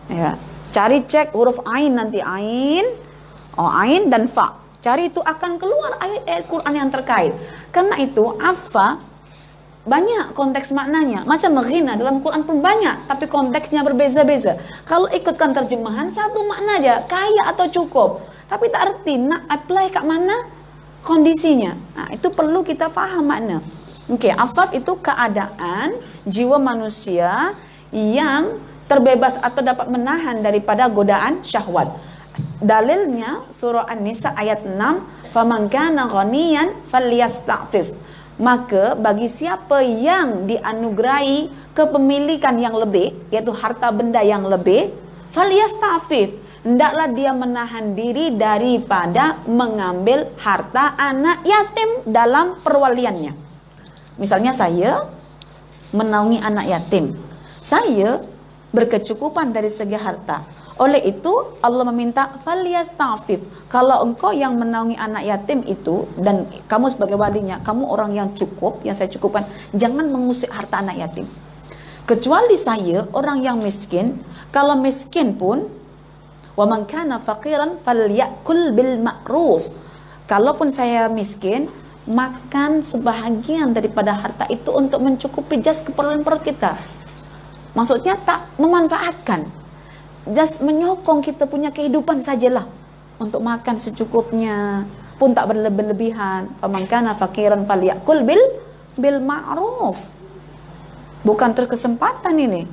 Ya. Cari cek huruf ain nanti. Ain dan fa. Cari itu akan keluar ayat-ayat Quran yang terkait. Karena itu affa banyak konteks maknanya. Macam ghina dalam Quran pun banyak, tapi konteksnya berbeza-beza. Kalau ikutkan terjemahan, satu makna aja, kaya atau cukup. Tapi tak arti nak apply kat mana kondisinya. Nah, itu perlu kita faham makna. Oke, afaf itu keadaan jiwa manusia yang terbebas atau dapat menahan daripada godaan syahwat. Dalilnya surah An-Nisa ayat 6, "Faman kana ghaniyan falyasta'fif." Maka bagi siapa yang dianugerahi kepemilikan yang lebih, yaitu harta benda yang lebih, falyasta'fif, hendaklah dia menahan diri daripada mengambil harta anak yatim dalam perwaliannya. Misalnya saya menaungi anak yatim, saya berkecukupan dari segi harta. Oleh itu Allah meminta falyasta'fif. Kalau engkau yang menaungi anak yatim itu dan kamu sebagai walinya, kamu orang yang cukup, yang saya cukupkan, jangan mengusik harta anak yatim. Kecuali saya orang yang miskin, kalau miskin pun wa man kana faqiran falyakul bil ma'ruf. Kalaupun saya miskin, makan sebahagian daripada harta itu untuk mencukupi jas keperluan perut kita. Maksudnya tak memanfaatkan, just menyokong kita punya kehidupan sajalah, untuk makan secukupnya pun tak berlebihan. Faman kana faqiran falyakul bil ma'ruf. Bukan terkesempatan ini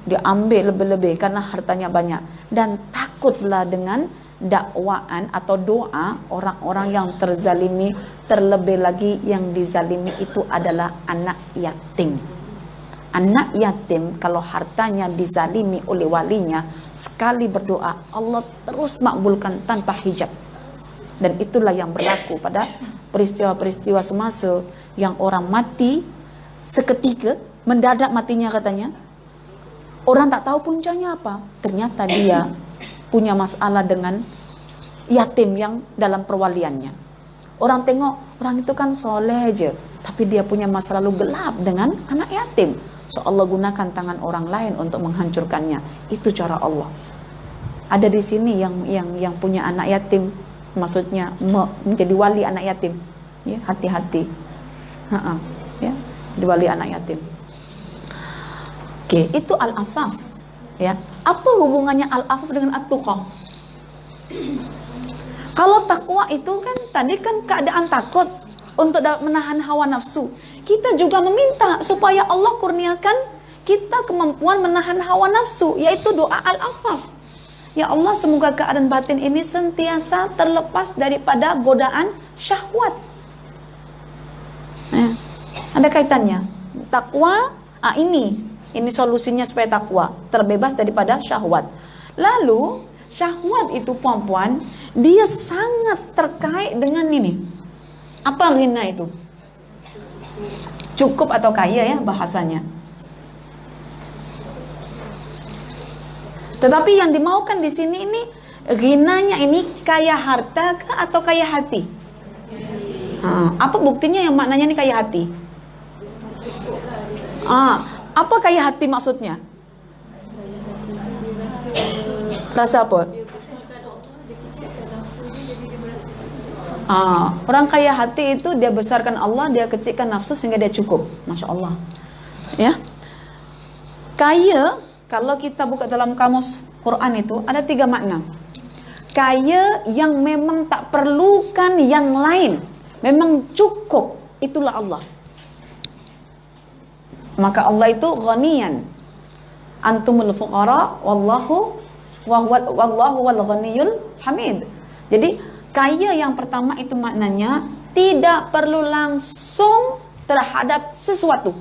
diambil lebih-lebih karena hartanya banyak, dan takutlah dengan dakwaan atau doa orang-orang yang terzalimi, terlebih lagi yang dizalimi itu adalah anak yatim. Anak yatim kalau hartanya dizalimi oleh walinya, sekali berdoa Allah terus makbulkan tanpa hijab. Dan itulah yang berlaku pada peristiwa-peristiwa semasa yang orang mati seketika, mendadak matinya katanya. Orang tak tahu puncanya apa. Ternyata dia punya masalah dengan yatim yang dalam perwaliannya. Orang tengok orang itu kan soleh aja, tapi dia punya masa lalu gelap dengan anak yatim. So Allah gunakan tangan orang lain untuk menghancurkannya. Itu cara Allah. Ada di sini yang punya anak yatim, maksudnya menjadi wali anak yatim. Ya, hati-hati. Ya, jadi wali anak yatim. Oke, itu al-afaf. Ya, apa hubungannya al-afaf dengan at-tuqa? Kalau takwa itu kan tadi kan keadaan takut untuk menahan hawa nafsu. Kita juga meminta supaya Allah kurniakan kita kemampuan menahan hawa nafsu, yaitu doa al-afaf. Ya Allah, semoga keadaan batin ini sentiasa terlepas daripada godaan syahwat. Ada kaitannya. Takwa, ini solusinya supaya takwa terbebas daripada syahwat. Lalu syahwat itu puan-puan, dia sangat terkait dengan ini. Apa ghina itu? Cukup atau kaya ya bahasanya. Tetapi yang dimaukan di sini ini ghinanya ini kaya harta kah atau kaya hati? Apa buktinya yang maknanya ini kaya hati? Apa kaya hati maksudnya? Rasa apa? Orang kaya hati itu dia besarkan Allah, dia kecilkan nafsu sehingga dia cukup. Masya Allah. Ya. Kaya, kalau kita buka dalam kamus Quran itu ada 3 makna. Kaya yang memang tak perlukan yang lain, memang cukup, itulah Allah. Maka Allah itu ghaniyan. Antumul fuqara wallahu wal ghaniyul hamid. Jadi kaya yang pertama itu maknanya tidak perlu langsung terhadap sesuatu.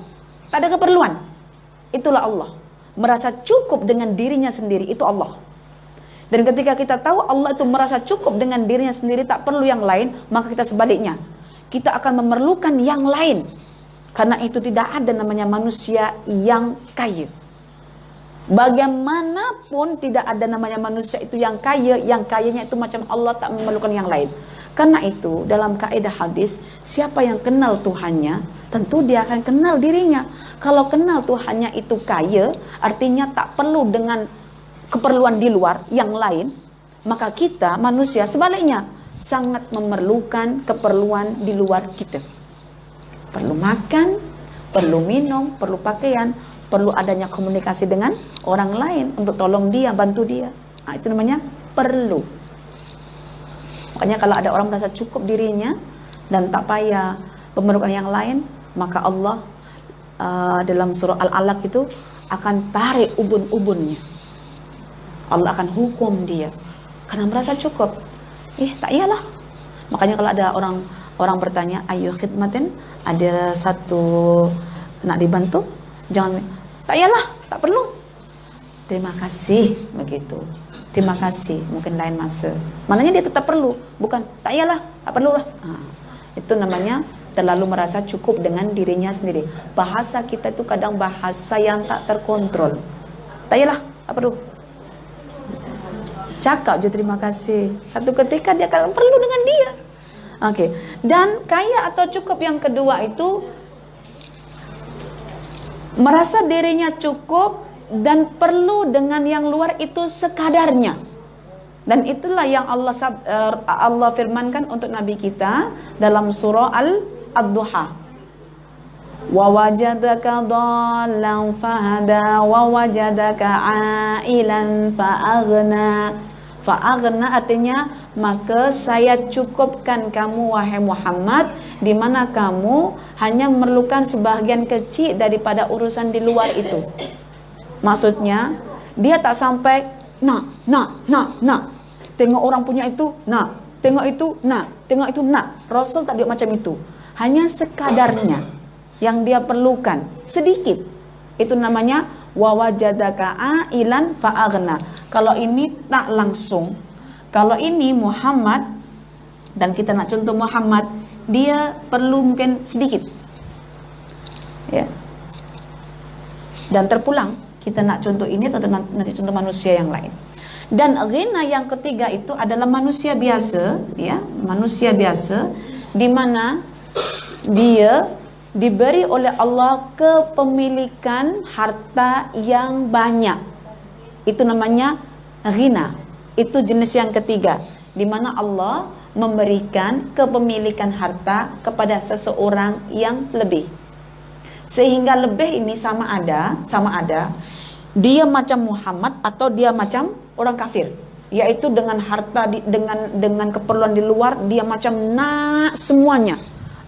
Tak ada keperluan. Itulah Allah. Merasa cukup dengan dirinya sendiri, itu Allah. Dan ketika kita tahu Allah itu merasa cukup dengan dirinya sendiri, tak perlu yang lain, maka kita sebaliknya. Kita akan memerlukan yang lain. Karena itu tidak ada namanya manusia yang kaya. Bagaimanapun tidak ada namanya manusia itu yang kaya. Yang kayanya itu macam Allah tak memerlukan yang lain. Karena itu dalam kaidah hadis, siapa yang kenal Tuhannya, tentu dia akan kenal dirinya. Kalau kenal Tuhannya itu kaya, artinya tak perlu dengan keperluan di luar yang lain, maka kita manusia sebaliknya sangat memerlukan keperluan di luar kita. Perlu makan, perlu minum, perlu pakaian, perlu adanya komunikasi dengan orang lain untuk tolong dia, bantu dia. Nah, itu namanya perlu. Makanya kalau ada orang merasa cukup dirinya dan tak payah memerlukan yang lain, maka Allah dalam surah Al-Alaq itu akan tarik ubun-ubunnya. Allah akan hukum dia karena merasa cukup. Tak iyalah. Makanya kalau ada orang bertanya, ayo khidmatin, ada satu nak dibantu, jangan, tak iyalah, tak perlu. Terima kasih, begitu. Terima kasih, mungkin lain masa. Maknanya dia tetap perlu, bukan tak iyalah, tak perlu lah. Itu namanya terlalu merasa cukup dengan dirinya sendiri. Bahasa kita itu kadang bahasa yang tak terkontrol. Tak iyalah, tak perlu. Cakap je terima kasih. Satu ketika dia akan perlu dengan dia. Okey. Dan kaya atau cukup yang kedua itu merasa dirinya cukup dan perlu dengan yang luar itu sekadarnya. Dan itulah yang Allah firmankan untuk Nabi kita dalam surah Ad-Duha. Wa wajadaka dhallan fahada wa wajadaka ailan fa'aghna. Fa'aghna artinya maka saya cukupkan kamu wahai Muhammad, di mana kamu hanya memerlukan sebahagian kecil daripada urusan di luar itu. Maksudnya dia tak sampai nak. Tengok orang punya itu, nak. Tengok itu, nak. Tengok itu, nak. Rasul tak dia macam itu. Hanya sekadarnya yang dia perlukan, sedikit. Itu namanya wa wajadaka ailan fa'aghna. Kalau ini tak langsung. Kalau ini Muhammad, dan kita nak contoh Muhammad, dia perlu mungkin sedikit. Ya. Dan terpulang. Kita nak contoh ini atau nanti contoh manusia yang lain. Dan ghina yang ketiga itu adalah manusia biasa, ya, manusia biasa di mana dia diberi oleh Allah kepemilikan harta yang banyak. Itu namanya ghina. Itu jenis yang ketiga, di mana Allah memberikan kepemilikan harta kepada seseorang yang lebih. Sehingga lebih ini sama ada dia macam Muhammad atau dia macam orang kafir, yaitu dengan harta dengan keperluan di luar dia macam nak semuanya.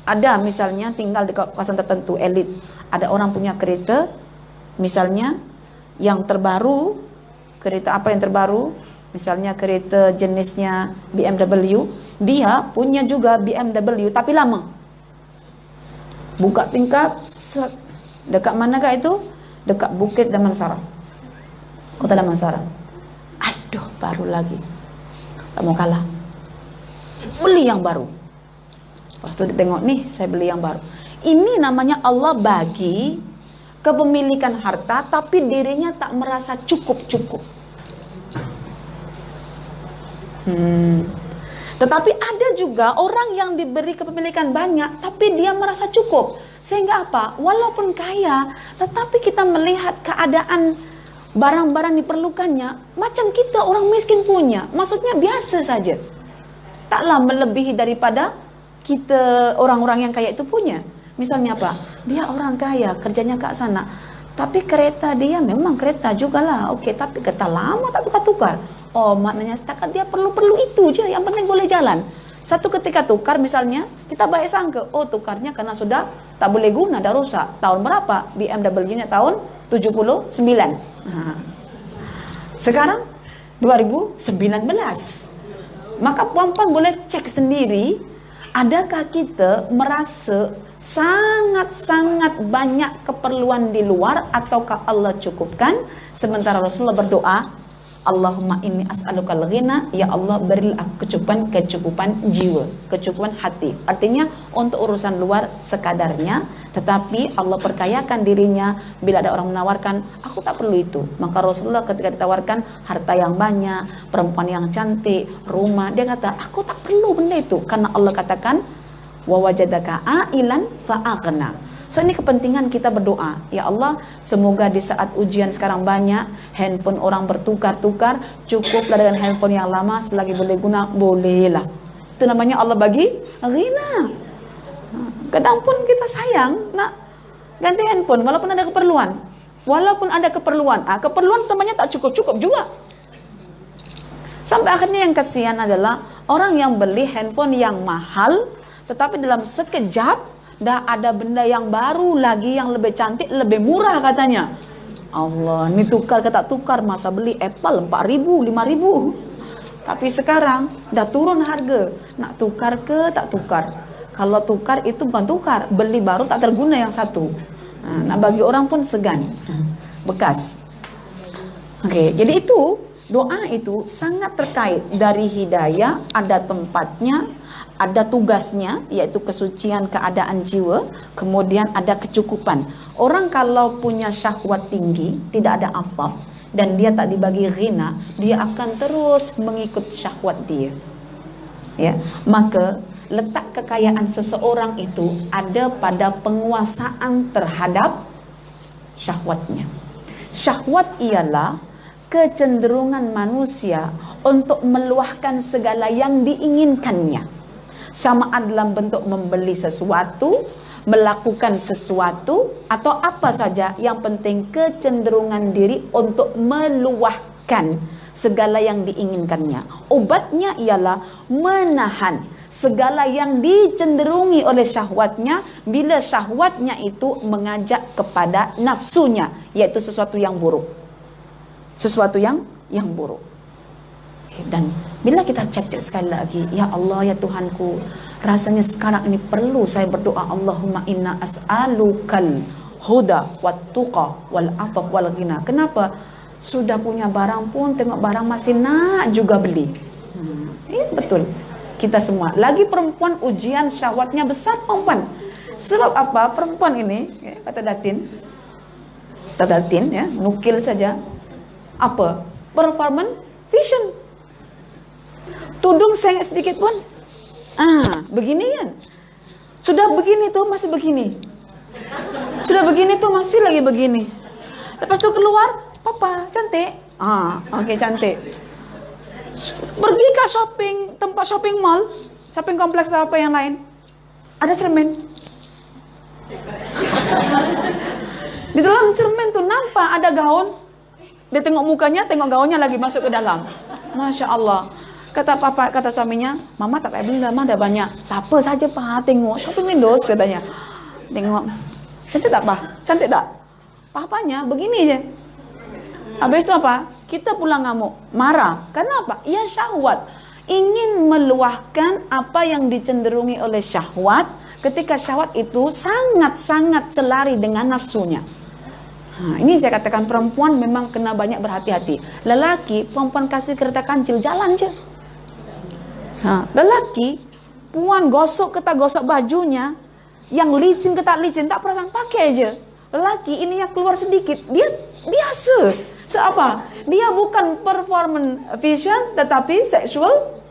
Ada misalnya tinggal di kawasan tertentu elit, ada orang punya kereta misalnya yang terbaru, kereta apa yang terbaru, misalnya kereta jenisnya BMW, dia punya juga BMW tapi lama. Buka tingkap dekat manakah itu? Dekat Bukit Damansara, Kota Damansara. Aduh, baru lagi, tak mau kalah, beli yang baru. Lepas tu dia tengok, nih saya beli yang baru. Ini namanya Allah bagi kepemilikan harta, tapi dirinya tak merasa cukup-cukup. Tetapi ada juga orang yang diberi kepemilikan banyak, tapi dia merasa cukup. Sehingga apa? Walaupun kaya, tetapi kita melihat keadaan barang-barang diperlukannya macam kita orang miskin punya. Maksudnya biasa saja. Taklah melebihi daripada kita orang-orang yang kaya itu punya. Misalnya apa? Dia orang kaya, kerjanya kat sana, tapi kereta dia memang kereta jugalah. Okey, tapi kereta lama tak tukar-tukar. Oh, maknanya setakat dia perlu-perlu itu je, yang penting boleh jalan. Satu ketika tukar misalnya, kita baik sangka, oh tukarnya karena sudah tak boleh guna, dah rosak. Tahun berapa? BMW-nya tahun 79. Sekarang 2019. Maka puan-puan boleh cek sendiri, adakah kita merasa sangat-sangat banyak keperluan di luar, ataukah Allah cukupkan? Sementara Rasulullah berdoa, Allahumma inni as'alukal ghina, ya Allah berilah aku kecukupan jiwa, kecukupan hati. Artinya untuk urusan luar sekadarnya, tetapi Allah perkayakan dirinya. Bila ada orang menawarkan, aku tak perlu itu, maka Rasulullah ketika ditawarkan harta yang banyak, perempuan yang cantik, rumah, dia kata aku tak perlu benda itu, karena Allah katakan wa wajadaka ailan fa'aghna. So ini kepentingan kita berdoa, ya Allah semoga di saat ujian sekarang banyak, handphone orang bertukar-tukar, cukuplah dengan handphone yang lama, selagi boleh guna, bolehlah. Itu namanya Allah bagi ghina. Kadang pun kita sayang nak ganti handphone walaupun ada keperluan. Walaupun ada keperluan, keperluan temannya tak cukup-cukup juga. Sampai akhirnya yang kasihan adalah orang yang beli handphone yang mahal, tetapi dalam sekejap dah ada benda yang baru lagi yang lebih cantik, lebih murah katanya. Allah, ini tukar ke tak tukar, masa beli Apple 4.000, 5.000. Tapi sekarang dah turun harga. Nak tukar ke tak tukar? Kalau tukar itu bukan tukar, beli baru tak terguna yang satu. Nak bagi orang pun segan. Bekas. Okey, jadi itu doa itu sangat terkait dari hidayah, ada tempatnya, ada tugasnya, yaitu kesucian keadaan jiwa, kemudian ada kecukupan. Orang kalau punya syahwat tinggi, tidak ada afaf, dan dia tak dibagi ghina, dia akan terus mengikut syahwat dia. Ya, maka letak kekayaan seseorang itu ada pada penguasaan terhadap syahwatnya. Syahwat ialah kecenderungan manusia untuk meluahkan segala yang diinginkannya. Sama ada dalam bentuk membeli sesuatu, melakukan sesuatu, atau apa saja, yang penting kecenderungan diri untuk meluahkan segala yang diinginkannya. Obatnya ialah menahan segala yang dicenderungi oleh syahwatnya bila syahwatnya itu mengajak kepada nafsunya, yaitu sesuatu yang buruk. Sesuatu yang buruk. Dan bila kita cek sekali lagi, ya Allah, ya Tuhanku, rasanya sekarang ini perlu saya berdoa, Allahumma inna as'alukal huda wat tuqa wal afaf wal ghina. Kenapa? Sudah punya barang pun tengok barang masih nak juga beli. Betul. Kita semua. Lagi perempuan ujian syahwatnya besar, perempuan. Sebab apa? Perempuan ini, kata Datin, ya, nukil saja. Apa? Performance vision. Tudung sengit sedikit pun begini kan. Sudah begini tuh masih begini. Sudah begini tuh masih lagi begini. Lepas itu keluar, papa cantik. Oke, cantik. Pergi ke tempat shopping mall, shopping kompleks atau apa yang lain, ada cermin. Di dalam cermin tuh nampak ada gaun. Dia tengok mukanya, tengok gaunnya lagi masuk ke dalam. Masya Allah. Kata suaminya, mama tak payah beli, mama dah banyak. Tak apa saja pak, tengok shopping windows katanya. Tengok, cantik tak pak? Cantik tak? Papanya begini je. Habis itu apa? Kita pulang ngamuk, marah. Kenapa? Ya syahwat. Ingin meluahkan apa yang dicenderungi oleh syahwat, ketika syahwat itu sangat-sangat selari dengan nafsunya. Ini saya katakan perempuan memang kena banyak berhati-hati. Lelaki, perempuan kasih kereta kancil, jalan je. Lelaki, puan gosok ke tak gosok bajunya, yang licin ke tak licin, tak perasan pakai je. Lelaki ini yang keluar sedikit, dia biasa. Apa? Dia bukan performance vision, tetapi sexual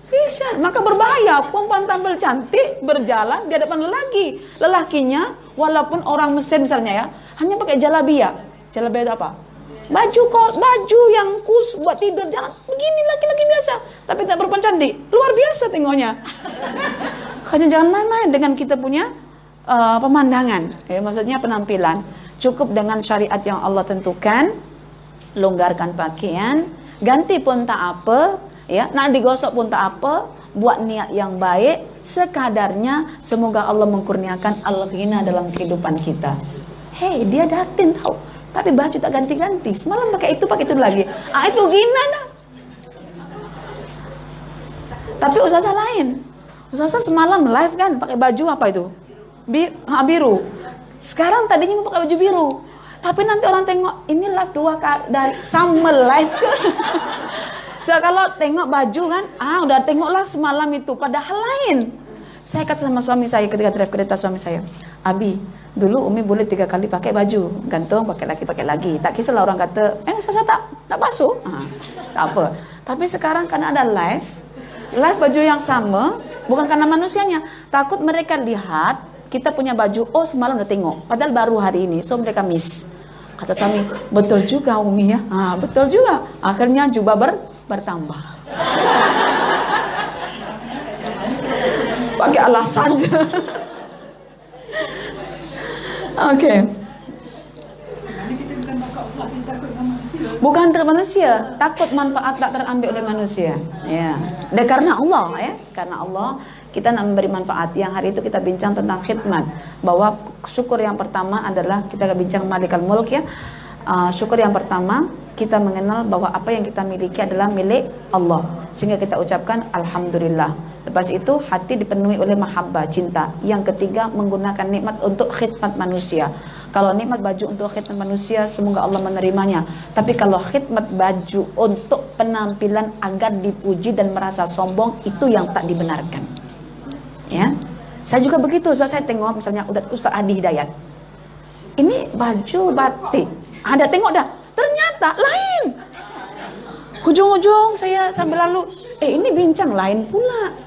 vision. Maka berbahaya. Perempuan tampil cantik berjalan di hadapan lelaki. Lelakinya, walaupun orang Mesir misalnya ya, hanya pakai jalabia. Jalabia itu apa? Baju yang buat tidur, jalan begini laki-laki biasa. Tapi tak perempuan cantik, luar biasa tengoknya. Makanya jangan main-main dengan kita punya pemandangan. Maksudnya penampilan. Cukup dengan syariat yang Allah tentukan. Longgarkan pakaian, ganti pun tak apa, ya, nak digosok pun tak apa, buat niat yang baik, sekadarnya. Semoga Allah mengkurniakan al-ghina dalam kehidupan kita. Hei, dia Datin tahu, tapi baju tak ganti-ganti. Semalam pakai itu lagi. Itu gina dah. Tapi ustazah lain. Ustazah semalam live kan pakai baju apa itu? Biru. Sekarang tadinya mau pakai baju biru. Tapi nanti orang tengok ini live 2 kali dari sama live. So kalau tengok baju kan, udah tengoklah semalam itu padahal lain. Saya kata sama suami saya ketika drive kereta, suami saya, Abi, dulu Umi boleh 3 kali pakai baju, gantung pakai lagi. Tak kisahlah orang kata, saya tak basuh, tak apa. Tapi sekarang karena ada live baju yang sama, bukan karena manusianya, takut mereka lihat kita punya baju, semalam udah tengok, padahal baru hari ini, so mereka miss. Kata suami, betul juga Umi ya, betul juga. Akhirnya jubah bertambah. Pakai alasan. Oke. Bukan terhadap manusia, takut manfaat tak terambil oleh manusia. Ya. Dan karena Allah ya, karena Allah kita nak memberi manfaat. Yang hari itu kita bincang tentang khidmat, bahwa syukur yang pertama adalah kita bincang Malikal Mulk ya. Syukur yang pertama kita mengenal bahwa apa yang kita miliki adalah milik Allah, sehingga kita ucapkan alhamdulillah. Lepas itu hati dipenuhi oleh mahabbah, cinta. Yang ketiga menggunakan nikmat untuk khidmat manusia. Kalau nikmat baju untuk khidmat manusia, semoga Allah menerimanya. Tapi kalau khidmat baju untuk penampilan agar dipuji dan merasa sombong, itu yang tak dibenarkan. Ya, saya juga begitu. Sebab saya tengok misalnya Ustaz Adi Hidayat, ini baju batik, ada tengok dah, ternyata lain. Hujung-hujung saya sambil lalu, ini bincang lain pula.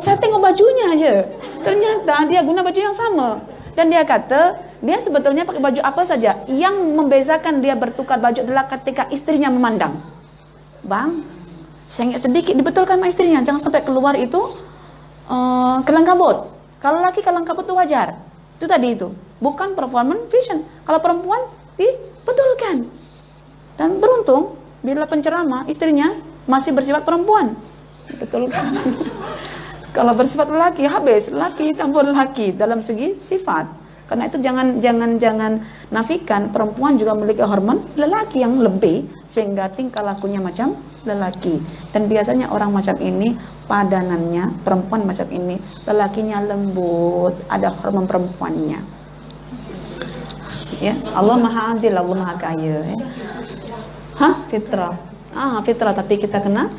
Saya tengok bajunya aja, ternyata dia guna baju yang sama. Dan dia kata, dia sebetulnya pakai baju apa saja. Yang membezakan dia bertukar baju adalah ketika istrinya memandang. Bang, saya ingat sedikit dibetulkan sama istrinya, jangan sampai keluar itu kelang kabut. Kalau laki kelang kabut itu wajar. Itu tadi itu, bukan performance vision. Kalau perempuan dibetulkan. Dan beruntung bila penceramah istrinya masih bersifat perempuan. Betulkan. Kalau bersifat laki habis, laki campur laki dalam segi sifat. Karena itu jangan nafikan, perempuan juga memiliki hormon lelaki yang lebih, sehingga tingkah lakunya macam lelaki. Dan biasanya orang macam ini padanannya, perempuan macam ini, lelakinya lembut, ada hormon perempuannya. Ya, Allah Maha Adil, Allah Maha Kaya. Ya. Fitrah. Fitrah, tapi kita kena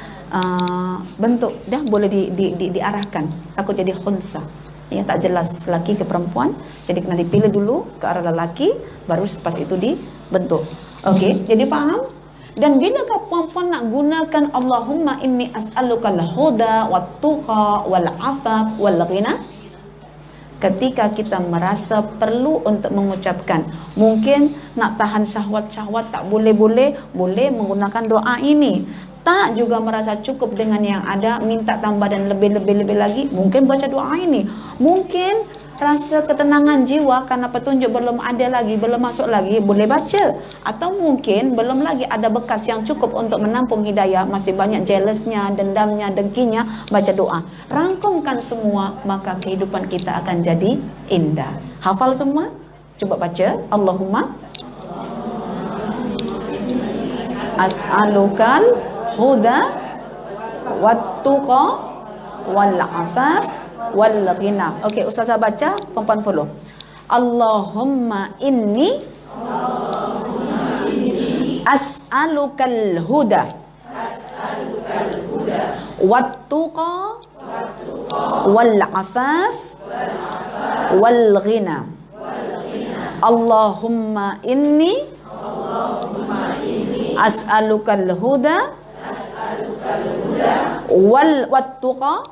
bentuk, dah boleh diarahkan. Takut jadi khunsa. Ya, tak jelas laki ke perempuan, jadi kena dipilih dulu ke arah lelaki, baru pas itu dibentuk. Oke, jadi faham? Dan bila perempuan nak gunakan Allahumma inni as'alukal huda wat tuqa wal afaf wal ghina, ketika kita merasa perlu untuk mengucapkan, mungkin nak tahan syahwat-syahwat tak boleh menggunakan doa ini. Tak juga merasa cukup dengan yang ada, minta tambah dan lebih lagi, mungkin baca doa ini. Mungkin rasa ketenangan jiwa karena petunjuk belum ada lagi, belum masuk lagi, boleh baca. Atau mungkin belum lagi ada bekas yang cukup untuk menampung hidayah, masih banyak jealousnya, dendamnya, dengkinya, baca doa. Rangkumkan semua, maka kehidupan kita akan jadi indah. Hafal semua? Coba baca. Allahumma as'alukal huda wat tuqa wal afaf wal ghina. Okey, ustazah baca, perempuan follow. Allahumma inni as'alukal huda wat tuqa wal afaf wal ghina. Allahumma inni as'alukal huda wat tuqa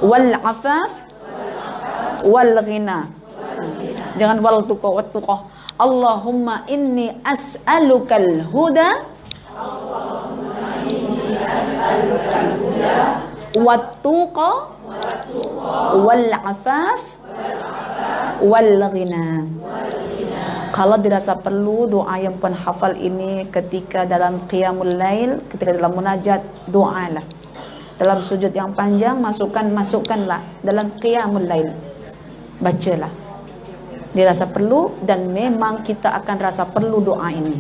wal afaf wal ghina. Jangan wal tuqa wat tuqa. Allahumma inni as'alukal huda wat tuqa wal afaf wal ghina. Kalau dirasa perlu, doa yang pun hafal ini ketika dalam qiyamul lail, ketika dalam munajat, doalah. Dalam sujud yang panjang, masukkanlah dalam qiyamul lail. Bacalah. dirasa perlu, dan memang kita akan rasa perlu doa ini.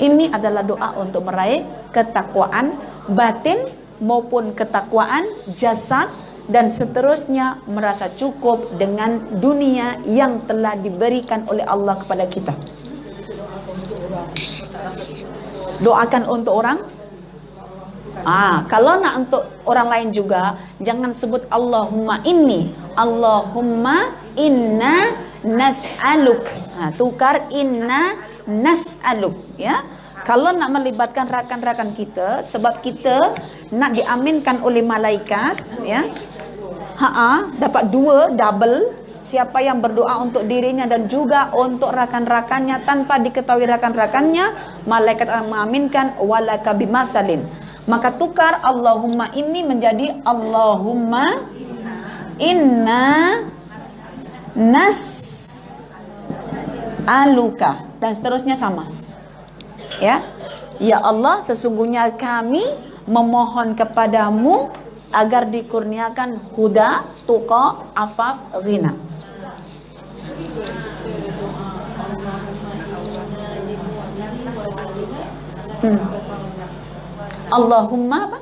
Ini adalah doa untuk meraih ketakwaan batin maupun ketakwaan jasad, dan seterusnya merasa cukup dengan dunia yang telah diberikan oleh Allah kepada kita. Doakan untuk orang. Kalau nak untuk orang lain juga, jangan sebut Allahumma inni. Allahumma inna nas'aluk. Tukar inna nas'aluk, ya. Kalau nak melibatkan rakan-rakan kita, sebab kita nak diaminkan oleh malaikat, ya. Dapat double. Siapa yang berdoa untuk dirinya dan juga untuk rakan-rakannya tanpa diketahui rakan-rakannya, malaikat akan mengaminkan walaka bimasalin. Maka tukar Allahumma inni menjadi Allahumma inna nas'aluka, dan seterusnya sama. Ya Allah, sesungguhnya kami memohon kepadamu agar dikurniakan huda, tuqa, afaf, ghina. Allahumma apa?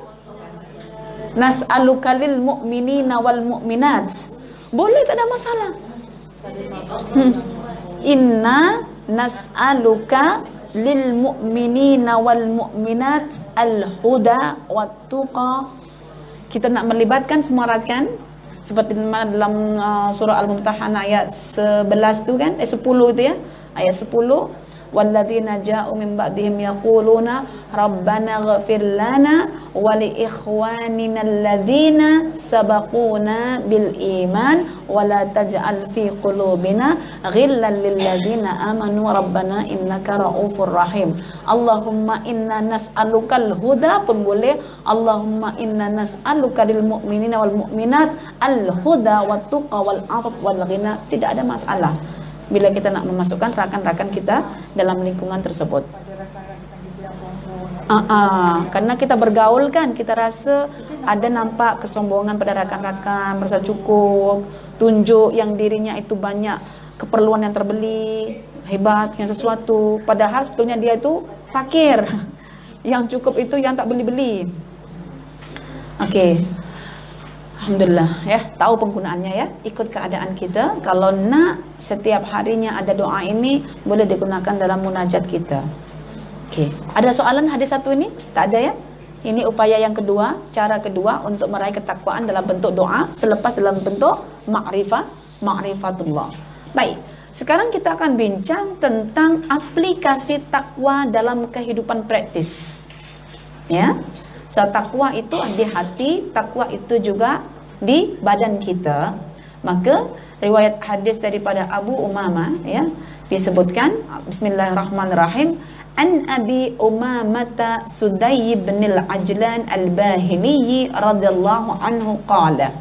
Nas'aluka lil mu'minina wal mu'minat. Boleh, tak ada masalah. Inna nas'aluka lil mu'minina wal mu'minat al-huda wat tuqa. Kita nak melibatkan semua rakan, seperti dalam surah Al-Mumtahanah ayat 11 tu kan, 10 tu ya, ayat 10. Walladzina ja'u min ba'dihim yaquluna rabbana ighfir lana wa li ikhwanina alladzina sabaquna bil iman wa la taj'al fi qulubina ghillan lil ladzina amanu rabbana innaka raufur rahim. Allahumma inna nas'alukal huda pun boleh. Allahumma inna nas'aluka lil mu'minina wal mu'minat al huda wat tuqa wal afaf wal ghina. Tidak ada masalah bila kita nak memasukkan rakan-rakan kita dalam lingkungan tersebut. Karena kita bergaul kan, kita rasa ada nampak kesombongan pada rakan-rakan, merasa cukup, tunjuk yang dirinya itu banyak keperluan yang terbeli, hebat yang sesuatu, padahal sebetulnya dia itu fakir. Yang cukup itu yang tak beli-beli. Alhamdulillah ya, tahu penggunaannya ya, ikut keadaan kita. Kalau nak setiap harinya ada doa ini, boleh digunakan dalam munajat kita. Ada soalan hadis satu ini? Tak ada ya? Ini upaya yang kedua, cara kedua untuk meraih ketakwaan dalam bentuk doa, selepas dalam bentuk ma'rifatullah. Baik, sekarang kita akan bincang tentang aplikasi takwa dalam kehidupan praktis. Ya. Takwa itu di hati, takwa itu juga di badan kita. Maka riwayat hadis daripada Abu Umamah ya, disebutkan, bismillahirrahmanirrahim, an Abi Umamah Sudai bin al-Ajlan al-Bahili radhiyallahu anhu qala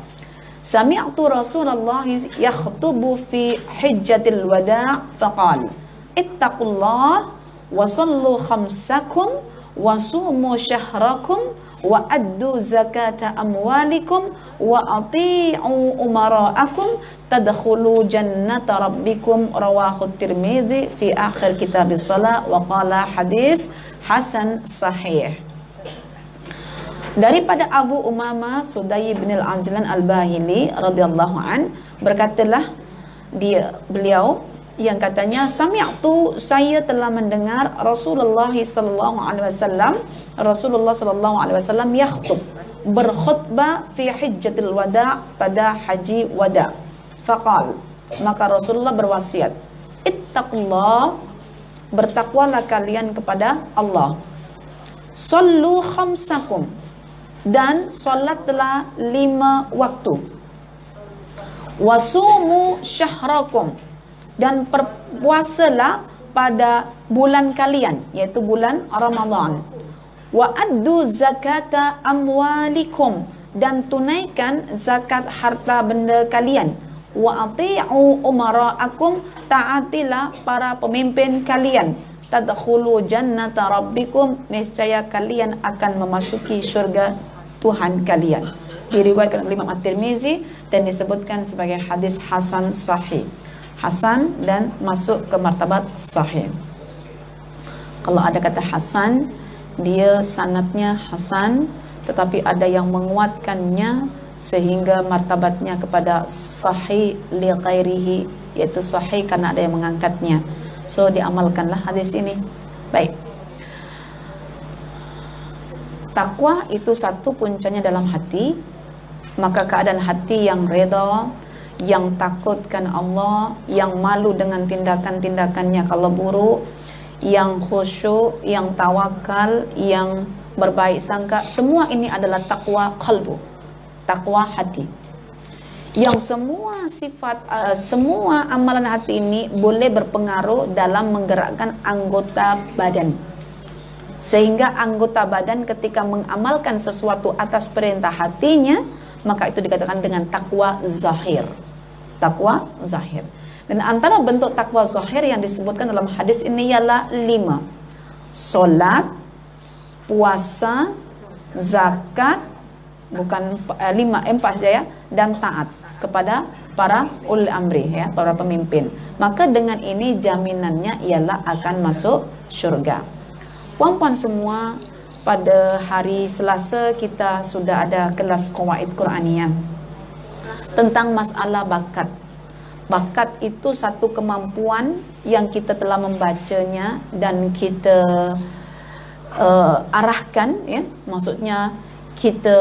sami'tu Rasulullah yakhutubu fi hijjatil wada' faqala ittaqullah wa sallu khamsakum wasumu syahrakum wa addu zakata amwalikum wa ati'u umara'akum tadkhulu jannata rabbikum, rawahu Tirmidzi fi akhir kitab as-salat wa qala hadis hasan sahih. Daripada Abu Umamah Sudai bin al-Ajlan al-Bahili radhiyallahu an, berkatalah beliau yang katanya, sami'tu, saya telah mendengar Rasulullah sallallahu alaihi wasallam yakhutub, berkhutbah fi hijjatil wada', pada haji wada'. Faqal, maka Rasulullah berwasiat, ittaqullah, bertakwalah kalian kepada Allah. Sallu khamsakum, dan salatlah 5 waktu. Wasumu syahrakum, dan berpuasalah pada bulan kalian, yaitu bulan Ramadan. Wa addu zakata amwalikum, dan tunaikan zakat harta benda kalian. Wa ati'u umara'akum, taatilah para pemimpin kalian. Tadkhulu jannata rabbikum, niscaya kalian akan memasuki syurga Tuhan kalian. Diriwayatkan oleh Imam At-Tirmizi dan disebutkan sebagai hadis hasan sahih. hasan dan masuk ke martabat sahih. Kalau ada kata hasan, dia sanadnya hasan, tetapi ada yang menguatkannya sehingga martabatnya kepada sahih li ghairihi, yaitu sahih karena ada yang mengangkatnya. So diamalkanlah hadis ini. Baik. Takwa itu satu puncanya dalam hati. Maka keadaan hati yang redha, yang takutkan Allah, yang malu dengan tindakan-tindakannya kalau buruk, yang khusyuk, yang tawakal, yang berbaik sangka, semua ini adalah takwa qalbu, takwa hati. Yang semua sifat, semua amalan hati ini boleh berpengaruh dalam menggerakkan anggota badan. Sehingga anggota badan ketika mengamalkan sesuatu atas perintah hatinya, maka itu dikatakan dengan takwa zahir. Takwa zahir. Dan antara bentuk takwa zahir yang disebutkan dalam hadis ini ialah 5. Solat, puasa, zakat, bukan 4 saja ya, dan taat kepada para ulil amri ya, para pemimpin. Maka dengan ini jaminannya ialah akan masuk syurga. Puan-puan semua, pada hari Selasa kita sudah ada kelas Qawaid Quraniyah tentang masalah bakat. Bakat itu satu kemampuan yang kita telah membacanya dan kita arahkan ya, maksudnya kita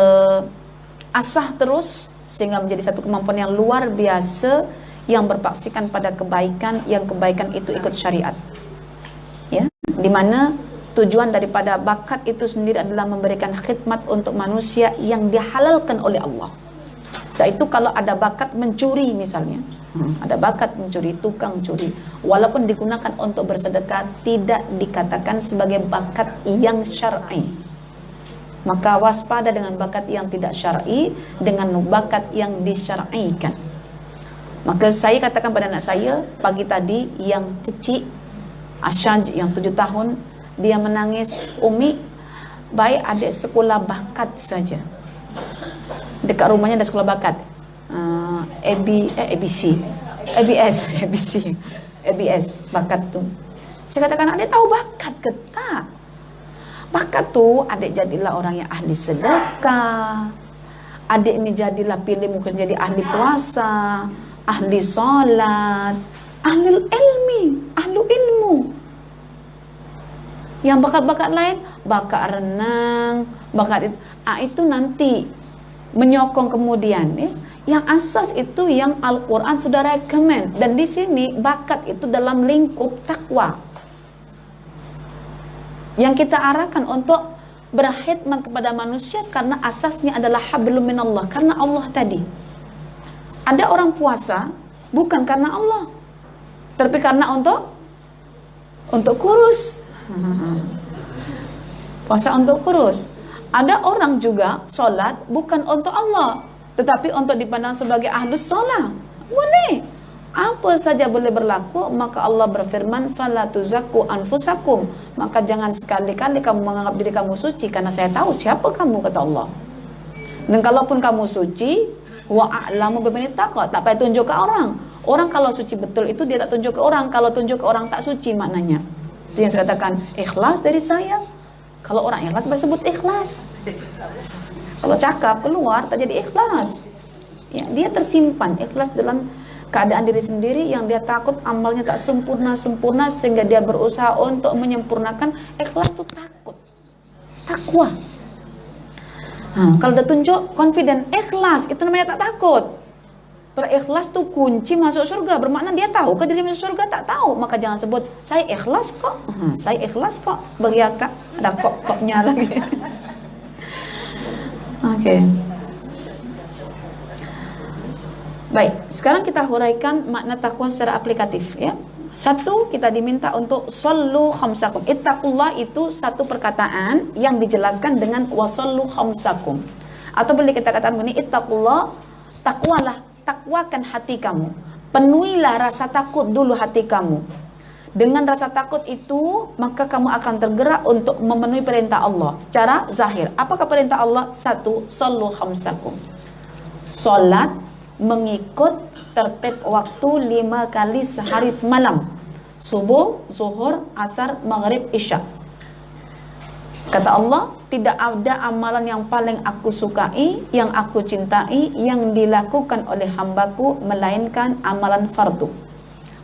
asah terus sehingga menjadi satu kemampuan yang luar biasa yang berpaksikan pada kebaikan, yang kebaikan itu ikut syariat ya, di mana tujuan daripada bakat itu sendiri adalah memberikan khidmat untuk manusia yang dihalalkan oleh Allah. Sebab itu kalau ada bakat mencuri misalnya, ada bakat mencuri, tukang curi, walaupun digunakan untuk bersedekah, tidak dikatakan sebagai bakat yang syar'i. Maka waspada dengan bakat yang tidak syar'i dengan bakat yang disyar'ikan. Maka saya katakan pada anak saya pagi tadi yang kecil, Asyaj yang 7 tahun, dia menangis, Umi, baik adik sekolah bakat saja. Dekat rumahnya ada sekolah bakat. ABS bakat tu. Saya katakan, adik tahu bakat ke tak? Bakat tu adik jadilah orang yang ahli sedekah. Adik ni jadilah pilih mungkin jadi ahli puasa, ahli solat, ahli ilmu. Yang bakat-bakat lain, bakat renang, bakat itu nanti menyokong kemudian ya. Yang asas itu yang Al-Quran sudah recommend, dan di sini bakat itu dalam lingkup takwa yang kita arahkan untuk berkhidmat kepada manusia karena asasnya adalah hablum minallah, karena Allah tadi. Ada orang puasa bukan karena Allah, tapi karena untuk kurus. Puasa untuk kurus. Ada orang juga solat bukan untuk Allah, tetapi untuk dipandang sebagai ahlus solat. Boleh. Apa saja boleh berlaku. Maka Allah berfirman, fala tuzakku anfusakum, maka jangan sekali-kali kamu menganggap diri kamu suci, karena saya tahu siapa kamu, kata Allah. Dan kalaupun kamu suci, wa a'lamu biman ittaqa, tak payah tunjuk ke orang. Orang kalau suci betul itu dia tak tunjuk ke orang. Kalau tunjuk ke orang tak suci maknanya. Itu yang saya katakan, ikhlas dari saya. Kalau orang ikhlas bersebut ikhlas. Kalau cakap keluar tak jadi ikhlas ya, dia tersimpan ikhlas dalam keadaan diri sendiri yang dia takut amalnya tak sempurna sehingga dia berusaha untuk menyempurnakan. Ikhlas itu takwa. Kalau udah tunjuk confident, ikhlas itu namanya tak takut. Kalau ikhlas tuh kunci masuk surga, bermakna dia tahu ke diri masuk surga, tak tahu, maka jangan sebut saya ikhlas kok. Saya ikhlas kok, bagi akak ada kok-koknya lagi. Oke. Baik, sekarang kita huraikan makna takwa secara aplikatif ya. Satu, kita diminta untuk sallu khamsakum. Ittaqullah itu satu perkataan yang dijelaskan dengan wasallu khamsakum. Atau boleh kita katakan begini, ittaqullah, takwalah, takwakan hati kamu. Penuhilah rasa takut dulu hati kamu. Dengan rasa takut itu, maka kamu akan tergerak untuk memenuhi perintah Allah secara zahir. Apakah perintah Allah? Satu, sallu khamsakum. Salat mengikut tertib waktu 5 kali sehari semalam. Subuh, zuhur, asar, maghrib, isya. Kata Allah, tidak ada amalan yang paling aku sukai, yang aku cintai, yang dilakukan oleh hambaku, melainkan amalan fardu.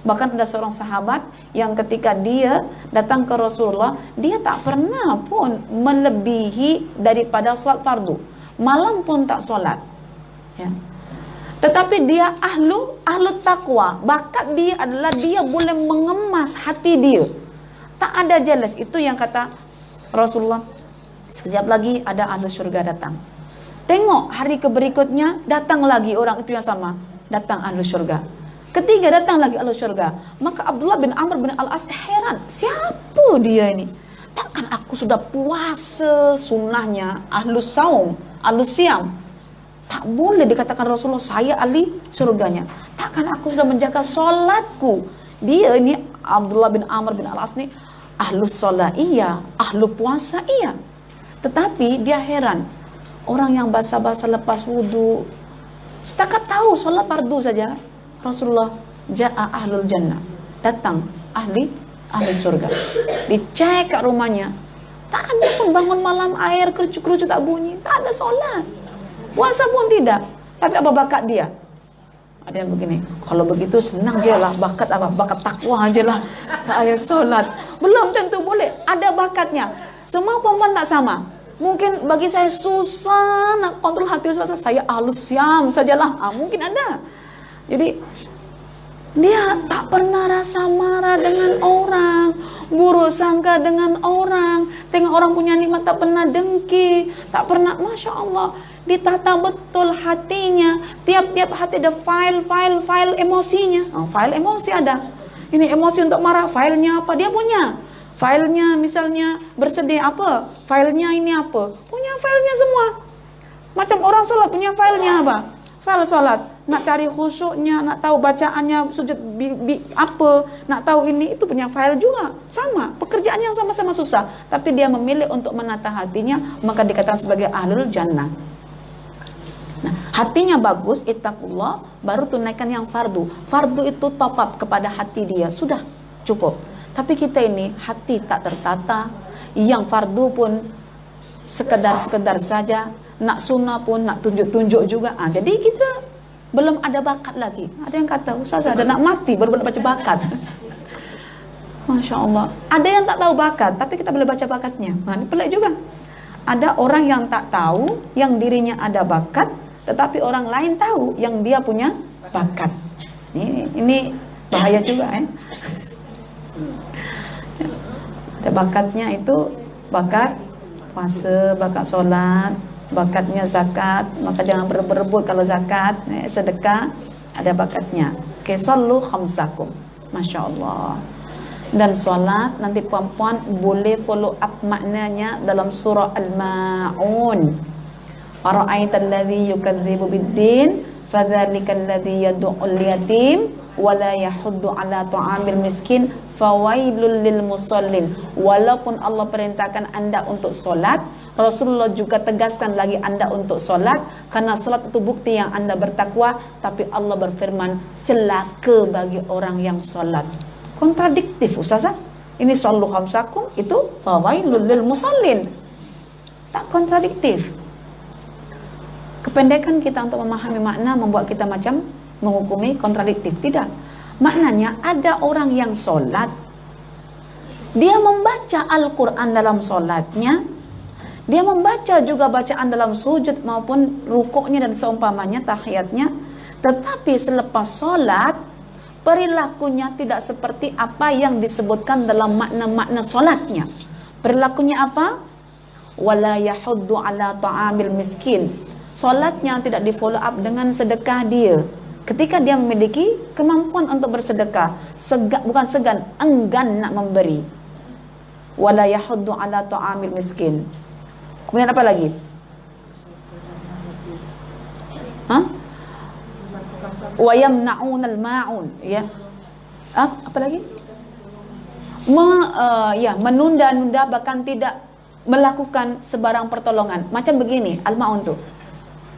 Bahkan ada seorang sahabat yang ketika dia datang ke Rasulullah, dia tak pernah pun melebihi daripada salat fardu. Malam pun tak solat. Ya. Tetapi dia ahlu takwa. Bakat dia adalah dia boleh mengemas hati dia. Tak ada jealous. Itu yang kata Rasulullah. Sekejap lagi ada ahlu syurga datang. Tengok hari berikutnya datang lagi orang itu yang sama. Datang ahlu syurga. Ketiga datang lagi ahlu syurga. Maka Abdullah bin Amr bin Al-As heran. Siapa dia ini? Takkan aku sudah puasa sunnahnya ahlu saum, ahlu siam. Tak boleh dikatakan Rasulullah saya ahli surganya. Takkan aku sudah menjaga solatku. Dia ini Abdullah bin Amr bin Al-As ni ahlu solat iya, ahlu puasa iya. Tetapi dia heran, orang yang basah-basah lepas wudu, setakat tahu solat fardu saja, Rasulullah ja'a ahlul jannah, datang ahli surga. Dicek kat rumahnya, tak ada pun bangun malam air kerucut-kerucut tak bunyi, tak ada solat, puasa pun tidak. Tapi apa bakat dia? Ada yang begini, kalau begitu senang je lah, bakat apa? Bakat takwa aje lah, tak payah solat. Belum tentu boleh, ada bakatnya. Semua perempuan tak sama. Mungkin bagi saya susah nak kontrol hati saya halus siam sajalah. Mungkin ada. Jadi dia tak pernah rasa marah dengan orang, buruk sangka dengan orang, tengok orang punya nikmat tak pernah dengki, tak pernah, Masya Allah, ditata betul hatinya. Tiap-tiap hati ada file emosinya. File emosi ada. Ini emosi untuk marah, filenya apa? Dia punya. Filenya misalnya bersedih apa? Filenya ini apa? Punya filenya semua. Macam orang salat punya filenya apa? File salat. Nak cari khusyuknya, nak tahu bacaannya sujud apa, nak tahu ini, itu punya file juga. Sama, pekerjaan yang sama-sama susah. Tapi dia memilih untuk menata hatinya, maka dikatakan sebagai ahlul jannah. Nah, hatinya bagus, ittaqullah, baru tunaikan yang fardu. Fardu itu top up kepada hati dia, sudah cukup. Tapi kita ini hati tak tertata, yang fardu pun sekedar-sekedar saja, nak sunnah pun nak tunjuk-tunjuk juga. Jadi kita belum ada bakat lagi. Ada yang kata, Ustaz, ada nak mati baru nak baca bakat. Masya Allah. Ada yang tak tahu bakat, tapi kita boleh baca bakatnya. Ini pelik juga. Ada orang yang tak tahu, yang dirinya ada bakat, tetapi orang lain tahu yang dia punya bakat. Ini bahaya juga. Ada bakatnya itu bakat puasa, bakat solat, bakatnya zakat, maka jangan berebut kalau zakat, sedekah, ada bakatnya. Oke, sallu khamsakum. Masya Allah. Dan solat, nanti puan-puan boleh follow up maknanya dalam surah Al-Ma'un. Ara'aital ladzi yukadzibu bid-din, fadzalikal ladzi yad'ul yatim wa la yahuddu 'ala ta'amil miskin, fawailul lil musallin. Walaupun Allah perintahkan Anda untuk solat, Rasulullah juga tegaskan lagi Anda untuk solat, karena solat itu bukti yang Anda bertakwa. Tapi Allah berfirman, celaka bagi orang yang solat. Kontradiktif, Ustazah. Ini sallu khamsakum, itu fawailul lil musallin. Tak kontradiktif. Kependekan kita untuk memahami makna membuat kita macam menghukumi kontradiktif. Tidak. Maknanya ada orang yang solat, dia membaca Al-Quran dalam solatnya, dia membaca juga bacaan dalam sujud maupun rukuknya dan seumpamanya, tahiyatnya. Tetapi selepas solat, perilakunya tidak seperti apa yang disebutkan dalam makna-makna solatnya. Perilakunya apa? Wala yahuddu ala ta'amil miskin. Solatnya tidak di follow up dengan sedekah dia. Ketika dia memiliki kemampuan untuk bersedekah, bukan segan, enggan nak memberi. Wala yahuddu ala ta'amil miskin. Kemudian apa lagi? Wa yamna'unal ma'un, ya. Apa lagi? Menunda-nunda, bahkan tidak melakukan sebarang pertolongan. Macam begini, al-ma'un tu.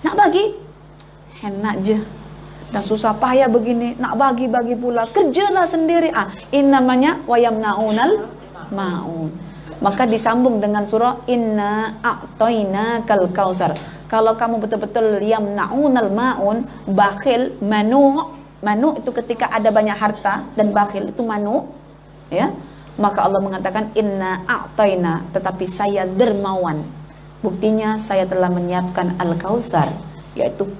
Nak bagi? Enak je. dah susah payah begini, nak bagi-bagi pula, kerjalah sendiri. Ini namanya wayamnaunal maun. Maka disambung dengan surah inna a'tainakal kausar. Kalau kamu betul-betul yamnaunal maun, bakhil, manu itu ketika ada banyak harta, dan bakhil itu manu, ya. Maka Allah mengatakan inna a'taina, tetapi saya dermawan. Buktinya saya telah menyiapkan al-kautsar, yaitu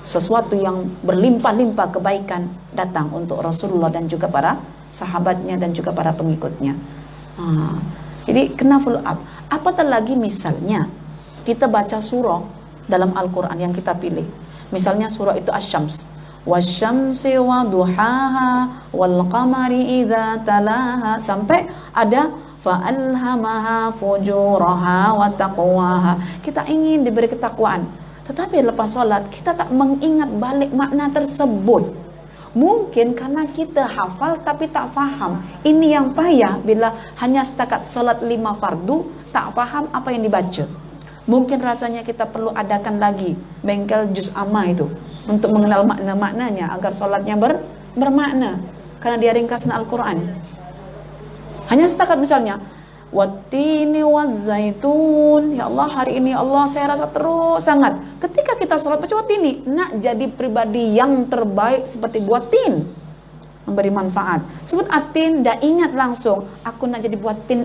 sesuatu yang berlimpah-limpah kebaikan datang untuk Rasulullah dan juga para sahabatnya dan juga para pengikutnya. Jadi kena follow up. Apatah lagi misalnya kita baca surah dalam Al-Quran yang kita pilih. Misalnya surah itu Asy-Syams. Wasyamsi wa duhaha wal qamari idza talaha, sampai ada fa'alhamaha fujuraha wa taqwaha. Kita ingin diberi ketakwaan, tetapi lepas sholat kita tak mengingat balik makna tersebut. Mungkin karena kita hafal tapi tak faham. Ini yang payah bila hanya setakat sholat 5 fardu, tak faham apa yang dibaca. Mungkin rasanya kita perlu adakan lagi bengkel juz amma itu untuk mengenal makna-maknanya agar sholatnya bermakna, karena dia ringkasan Al-Quran. Hanya setakat misalnya wattini wazzaitun, ya Allah hari ini Allah saya rasa terus sangat ketika kita sholat baca wattini, nak jadi pribadi yang terbaik seperti buat tin, memberi manfaat. Sebut atin, dah ingat langsung aku nak jadi buat tin.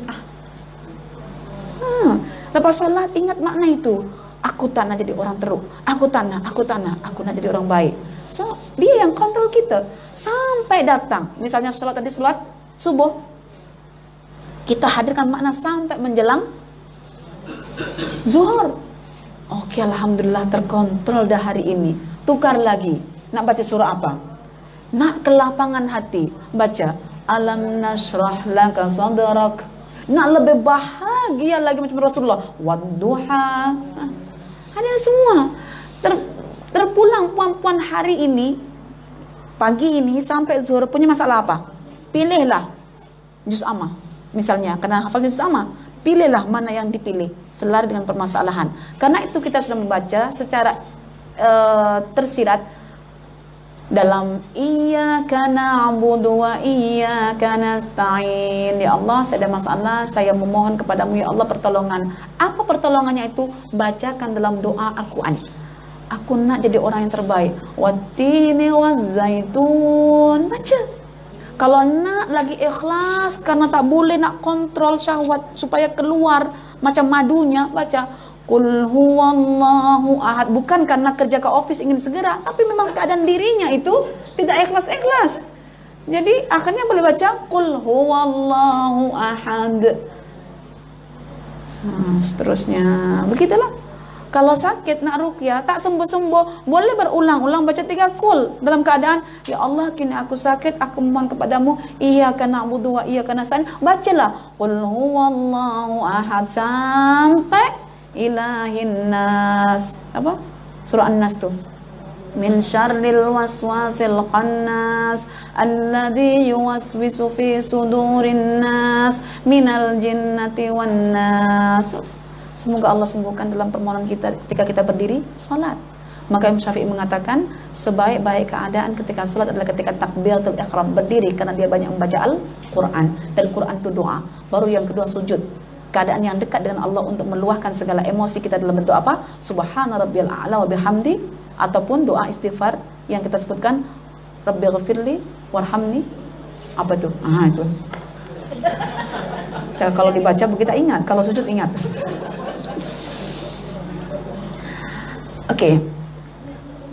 Lepas sholat ingat makna itu, aku tak nak jadi orang teruk, aku tak nak jadi orang baik. So dia yang kontrol kita sampai datang. Misalnya sholat tadi, sholat subuh, kita hadirkan makna sampai menjelang zuhur. Oke, alhamdulillah terkontrol dah hari ini. Tukar lagi, nak baca surah apa? Nak kelapangan hati, baca alam nashrah laka sadrak. Nak lebih bahagia lagi macam Rasulullah, wadduha. Ada semua. Terpulang puan-puan hari ini, pagi ini sampai zuhur punya masalah apa? Pilihlah juz amma. Misalnya, karena hafal juz amma, pilihlah mana yang dipilih selari dengan permasalahan. Karena itu kita sudah membaca secara tersirat dalam iyyaka na'budu wa iyyaka nasta'in. Ya Allah, saya ada masalah, saya memohon kepadamu ya Allah pertolongan. Apa pertolongannya itu? Bacakan dalam doa Al-Quran. Aku nak jadi orang yang terbaik. Wattini wazzaitun. Baca. Kalau nak lagi ikhlas karena tak boleh nak kontrol syahwat supaya keluar macam madunya, baca Qul huwallahu ahad. Bukan karena kerja ke office ingin segera, tapi memang keadaan dirinya itu tidak ikhlas-ikhlas. Jadi akhirnya boleh baca Qul huwallahu ahad. Seterusnya begitulah. Kalau sakit nak ruqyah tak sembuh-sembuh, boleh berulang-ulang baca 3 qul dalam keadaan ya Allah kini aku sakit, aku memohon kepadamu iyyaka na'budu wa iyyaka nasta'in. Bacalah Qul huwallahu ahad sampai ilahin nas. Apa? Surah An-Nas tuh. Min syarril waswasil khannas alladzi yuwaswisu fi sudurin nas minal jinnati wan nas. Semoga Allah sembuhkan dalam permohonan kita ketika kita berdiri salat. Maka Imam Syafi'i mengatakan sebaik-baik keadaan ketika salat adalah ketika takbiratul ihram, berdiri karena dia banyak membaca Al-Quran, dan Quran itu doa. Baru yang kedua sujud, keadaan yang dekat dengan Allah untuk meluahkan segala emosi kita dalam bentuk apa? Subhana rabbiyal a'la wa bihamdi, ataupun doa istighfar yang kita sebutkan Rabbighfirli warhamni. Apa itu? Itu. Ya, kalau dibaca kita ingat, kalau sujud ingat. Oke.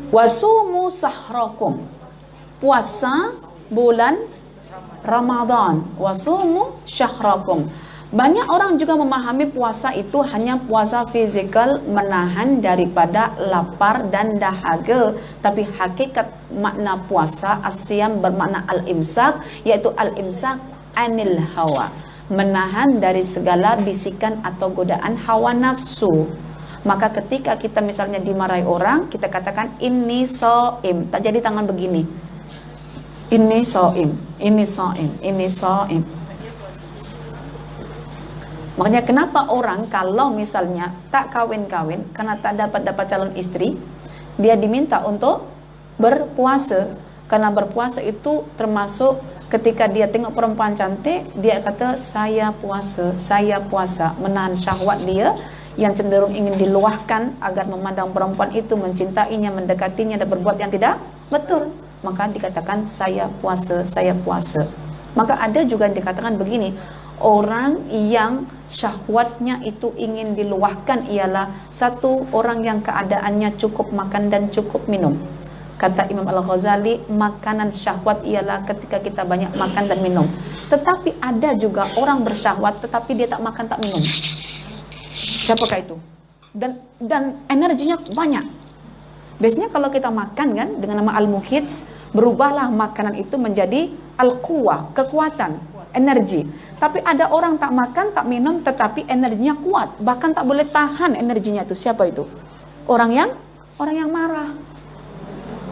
Wasumu sahrakum. Puasa bulan Ramadan. Wasumu syahrakum. Banyak orang juga memahami puasa itu hanya puasa fisikal, menahan daripada lapar dan dahaga. Tapi hakikat makna puasa asyam bermakna al-imsak, yaitu al-imsak anil hawa, menahan dari segala bisikan atau godaan hawa nafsu. Maka ketika kita misalnya dimarahi orang, kita katakan ini shaim, tak jadi tangan begini. Ini shaim, ini shaim, ini shaim. Makanya kenapa orang kalau misalnya tak kawin-kawin karena tak dapat calon istri, dia diminta untuk berpuasa. Karena berpuasa itu termasuk ketika dia tengok perempuan cantik, dia kata saya puasa, menahan syahwat dia yang cenderung ingin diluahkan agar memandang perempuan itu, mencintainya, mendekatinya dan berbuat yang tidak betul. Maka dikatakan saya puasa. Maka ada juga yang dikatakan begini, orang yang syahwatnya itu ingin diluahkan ialah satu orang yang keadaannya cukup makan dan cukup minum. Kata Imam Al-Ghazali, makanan syahwat ialah ketika kita banyak makan dan minum. Tetapi ada juga orang bersyahwat tetapi dia tak makan tak minum. Siapakah itu? Dan energinya banyak. Biasanya kalau kita makan kan dengan nama al-muhits, berubahlah makanan itu menjadi al-quwah, kekuatan, energi. Tapi ada orang tak makan tak minum tetapi energinya kuat, bahkan tak boleh tahan energinya itu. Siapa itu? Orang yang marah.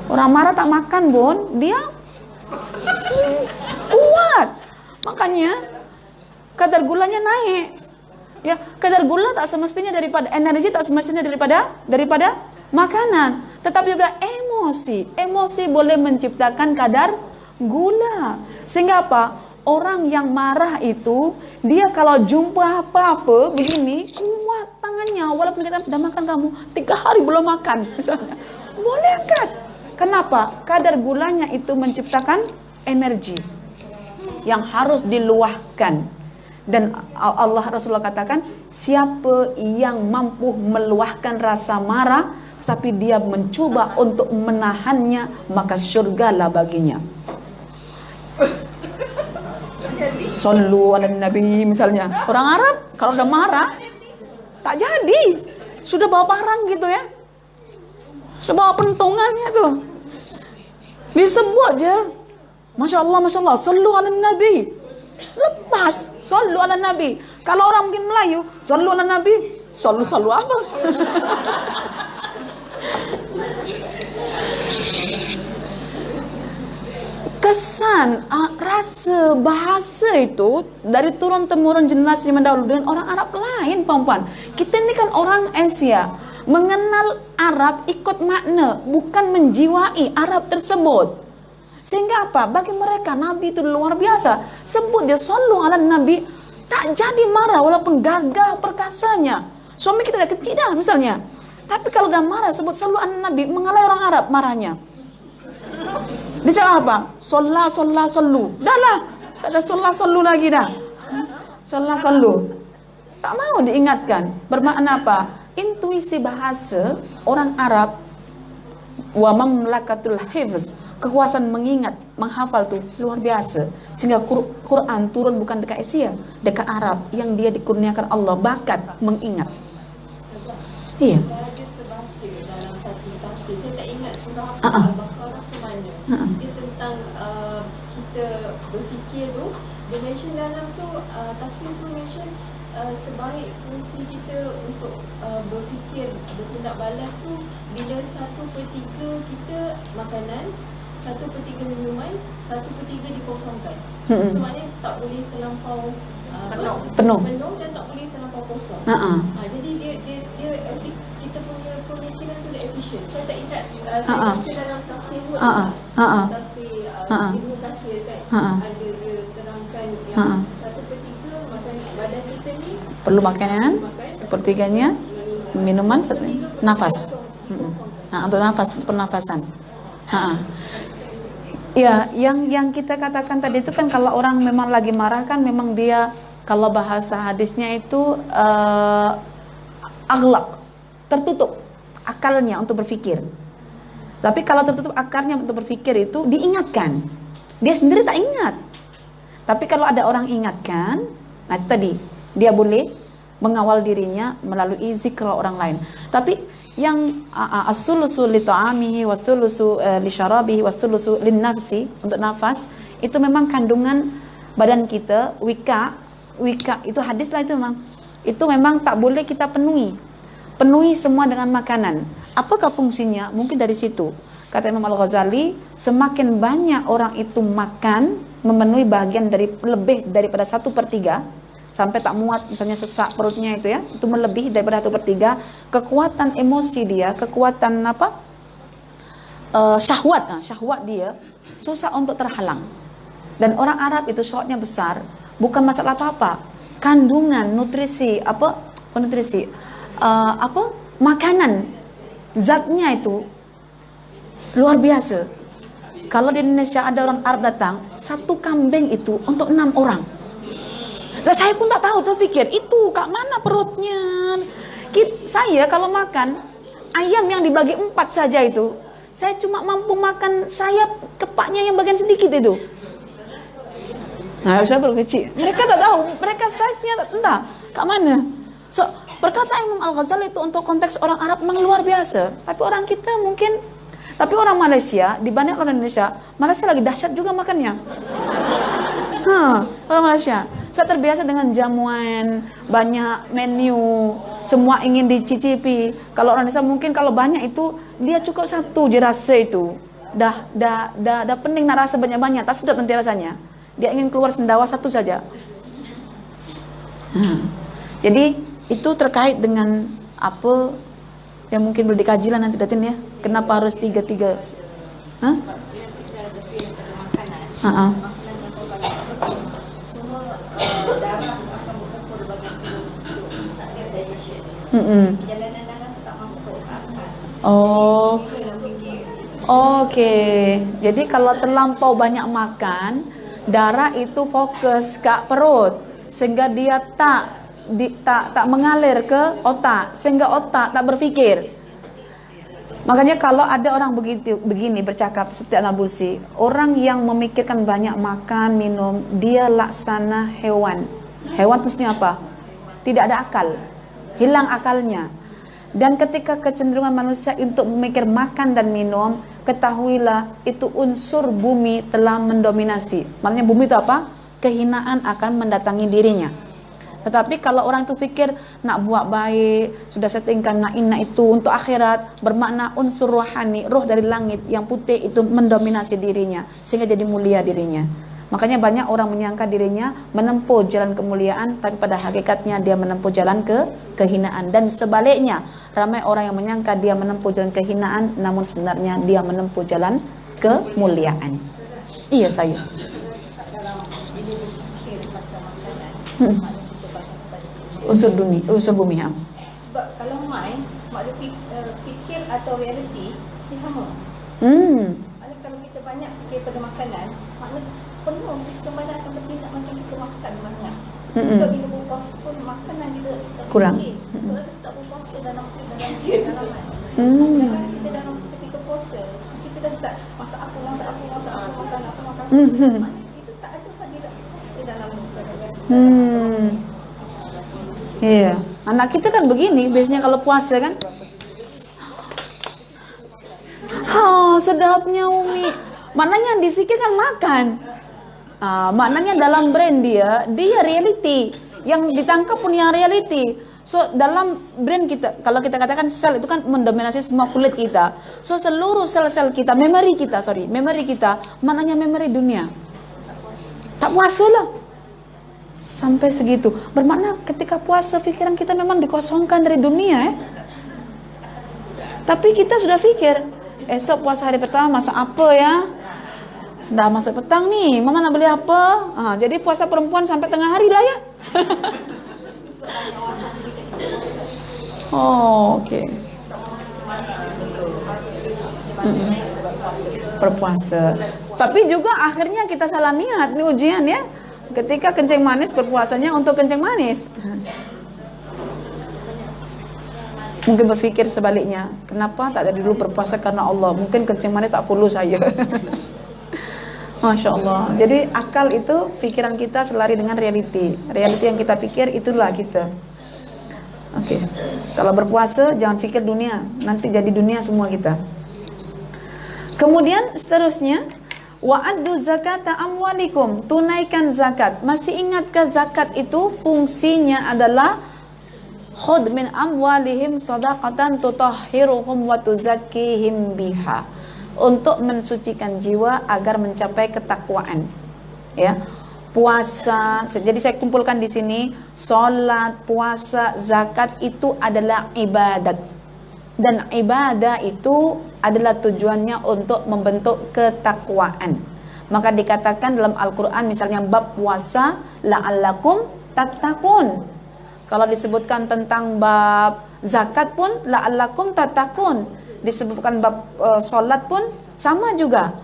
Orang marah tak makan pun dia kuat. Makanya kadar gulanya naik. Ya, kadar gula tak semestinya daripada energi, tak semestinya daripada makanan. Tetapi daripada emosi. Emosi boleh menciptakan kadar gula. Sehingga apa? Orang yang marah itu dia kalau jumpa apa-apa begini kuat tangannya, walaupun kita dah makan kamu 3 hari belum makan misalnya. Boleh angkat. Kenapa? Kadar gulanya itu menciptakan energi yang harus diluahkan. Dan Allah Rasulullah katakan, siapa yang mampu meluahkan rasa marah tetapi dia mencoba untuk menahannya, maka syurgalah baginya. Sallu ala Nabi misalnya. Orang Arab kalau udah marah tak jadi. Sudah bawa parang gitu ya. Sudah bawa pentungannya tuh. Disebut je. Masya Allah, sallu ala Nabi. Lepas, sallu ala Nabi. Kalau orang mungkin Melayu, sallu ala Nabi. Sallu apa? Kesan, rasa, bahasa itu dari turun-temurun generasi mendahulu dengan orang Arab lain, perempuan. Kita ni kan orang Asia, mengenal Arab ikut makna, bukan menjiwai Arab tersebut. Sehingga apa? Bagi mereka Nabi itu luar biasa. Sebut dia sallu ala Nabi, tak jadi marah walaupun gagah perkasanya. Suami kita dah kecil dah misalnya. Tapi kalau dah marah sebut sallu ala Nabi, mengalai orang Arab marahnya. Dia cakap apa? Sallu. Dah lah. Tak ada sallu lagi dah. Sallu. Tak mau diingatkan. Bermakna apa? Intuisi bahasa orang Arab wa mamlakatul hifz, kekuasaan mengingat, menghafal tu luar biasa. Sehingga Quran turun bukan dekat Asia, dekat Arab yang dia dikurniakan Allah bakat mengingat. Iya. Saya tak ingat surah Al-Baqarah ke mana. Dia tentang kita berfikir tu. Dia mention dalam tu, tafsir tu mention sebaik fungsi kita untuk berfikir, bertindak balas tu bila 1/3 kita makanan, 1/3 minuman, 1/3 dikosongkan. So maknanya tak boleh terlampau penuh dan tak boleh terlampau kosong. Jadi dia kita punya pemikiran tu efisien. Saya tak ingat saya baca dalam tafsir tu, tafsir Ibnu Katsir kan, ada dia terangkan yang 1/3 makan badan kita ni perlu makanan, 1/3-nya minuman, nafas. Untuk nafas, pernafasan. Ya, yang kita katakan tadi itu kan kalau orang memang lagi marah kan memang dia, kalau bahasa hadisnya itu aghlaq, tertutup akalnya untuk berfikir. Tapi kalau tertutup akalnya untuk berfikir itu diingatkan, dia sendiri tak ingat. Tapi kalau ada orang ingatkan, nah itu tadi dia boleh mengawal dirinya melalui zikr orang lain. Tapi yang as-sulusu li ta'amihi was-sulusu li syarabihi was-sulusu lin nafsi, untuk nafas itu memang kandungan badan kita, wika itu hadis lah, itu memang tak boleh kita penuhi semua dengan makanan. Apakah fungsinya? Mungkin dari situ kata Imam Al-Ghazali, semakin banyak orang itu makan memenuhi bagian dari lebih daripada 1/3 sampai tak muat, misalnya sesak perutnya itu ya, itu melebihi daripada 1/3, kekuatan emosi dia, kekuatan syahwat dia susah untuk terhalang. Dan orang Arab itu syahwatnya besar, bukan masalah apa-apa. Kandungan nutrisi makanan zatnya itu luar biasa. Kalau di Indonesia ada orang Arab datang, satu kambing itu untuk 6 orang. Lah saya pun tak tahu, terfikir itu kak mana perutnya. Saya kalau makan ayam yang dibagi 4 saja itu, saya cuma mampu makan sayap kepaknya yang bagian sedikit itu. Nah, saya berkecil. Mereka tak tahu, mereka size-nya entah kak mana. So, perkataan Imam Al-Ghazali itu untuk konteks orang Arab memang luar biasa. Tapi orang kita mungkin, tapi orang Malaysia dibanding orang Indonesia, Malaysia lagi dahsyat juga makannya. Orang Malaysia, saya terbiasa dengan jamuan, banyak menu, semua ingin dicicipi. Kalau orang Indonesia mungkin kalau banyak itu dia cukup satu je rasa itu. Dah pening nak rasa banyak-banyak, tak sedap nanti rasanya. Dia ingin keluar sendawa satu saja. Jadi itu terkait dengan apa yang mungkin boleh dikaji lah nanti Datin ya. Kenapa harus tiga-tiga? Oh, oke. Jadi kalau terlampau banyak makan, darah itu fokus ke perut sehingga dia tak mengalir ke otak, sehingga otak tak berpikir. Makanya kalau ada orang begini bercakap seperti An-Nabulsi, orang yang memikirkan banyak makan, minum, dia laksana hewan. Hewan itu maksudnya apa? Tidak ada akal, hilang akalnya. Dan ketika kecenderungan manusia untuk memikir makan dan minum, ketahuilah itu unsur bumi telah mendominasi. Maknanya bumi itu apa? Kehinaan akan mendatangi dirinya. Tetapi kalau orang itu fikir nak buat baik, sudah settingkan nak inna itu untuk akhirat, bermakna unsur rohani, roh dari langit yang putih itu mendominasi dirinya sehingga jadi mulia dirinya. Makanya banyak orang menyangka dirinya menempuh jalan kemuliaan, tapi pada hakikatnya dia menempuh jalan kehinaan. Dan sebaliknya, ramai orang yang menyangka dia menempuh jalan kehinaan, namun sebenarnya dia menempuh jalan kemuliaan. Iya saya. Unsur bumi ya. Sebab kalau main, fikir atau reality ni sama. Maknanya kalau kita banyak fikir pada makanan, maknanya penuh sistem badan akan bertindak macam kita makan banyak. Kalau kita berpuasa pun makanan kita kurang. Kalau kita tak berpuasa dalam kita dalam ketika puasa, kita dah start masak apa, makan apa. Maknanya itu tak ada fadilah puasa dalam badan. Iya, anak kita kan begini, biasanya kalau puasa kan. Sedapnya Umi. Maknanya yang difikirkan makan. Maknanya dalam brain dia reality. Yang ditangkap pun yang reality. So dalam brain kita, kalau kita katakan sel itu kan mendominasi semua kulit kita. So seluruh sel-sel kita, memori kita, maknanya memori dunia. Tak puasa lah. Sampai segitu. Bermakna ketika puasa pikiran kita memang dikosongkan dari dunia Tapi kita sudah pikir esok puasa hari pertama masak apa ya? Dah masak petang nih, mama nak beli apa? Jadi puasa perempuan sampai tengah hari lah ya. Okey. Berpuasa. Tapi juga akhirnya kita salah niat nih ujian ya. Ketika kencing manis berpuasanya untuk kencing manis. Mungkin berpikir sebaliknya, kenapa tak dari dulu berpuasa karena Allah? Mungkin kencing manis tak follow saya. Masya Allah. Jadi akal itu pikiran kita selari dengan reality. Reality yang kita pikir itulah kita. Oke. Kalau berpuasa jangan pikir dunia, nanti jadi dunia semua kita. Kemudian seterusnya, wa'addu zakata amwalikum, tunaikan zakat. Masih ingatkah zakat itu fungsinya adalah khudh min amwalihim sadaqatan tutahhiruhum wa tuzakkihim biha, untuk mensucikan jiwa agar mencapai ketakwaan. Ya. Puasa, jadi saya kumpulkan di sini, salat, puasa, zakat itu adalah ibadat. Dan ibadah itu adalah tujuannya untuk membentuk ketakwaan. Maka dikatakan dalam Al-Quran misalnya bab puasa, la'allakum tattaqun. Kalau disebutkan tentang bab zakat pun, la'allakum tattaqun. Disebutkan bab solat pun sama juga,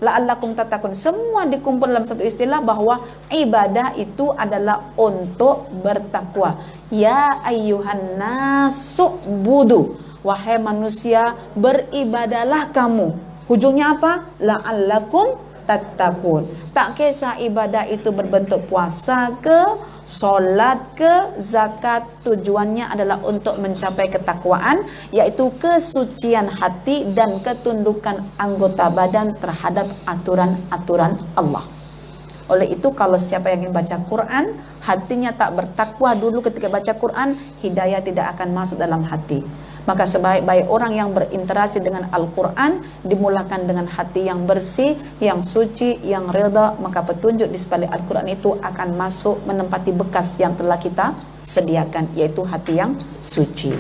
la'allakum tattaqun. Semua dikumpul dalam satu istilah bahwa ibadah itu adalah untuk bertakwa. Ya ayyuhan nasu budu, wahai manusia beribadalah kamu. Ujungnya apa? La'allakum tattaqun. Tak kisah ibadah itu berbentuk puasa ke, solat ke, zakat, tujuannya adalah untuk mencapai ketakwaan, yaitu kesucian hati dan ketundukan anggota badan terhadap aturan-aturan Allah. Oleh itu kalau siapa yang ingin baca Quran, hatinya tak bertakwa dulu ketika baca Quran, hidayah tidak akan masuk dalam hati. Maka sebaik-baik orang yang berinteraksi dengan Al-Quran dimulakan dengan hati yang bersih, yang suci, yang reda, maka petunjuk di sebalik Al-Quran itu akan masuk menempati bekas yang telah kita sediakan, yaitu hati yang suci.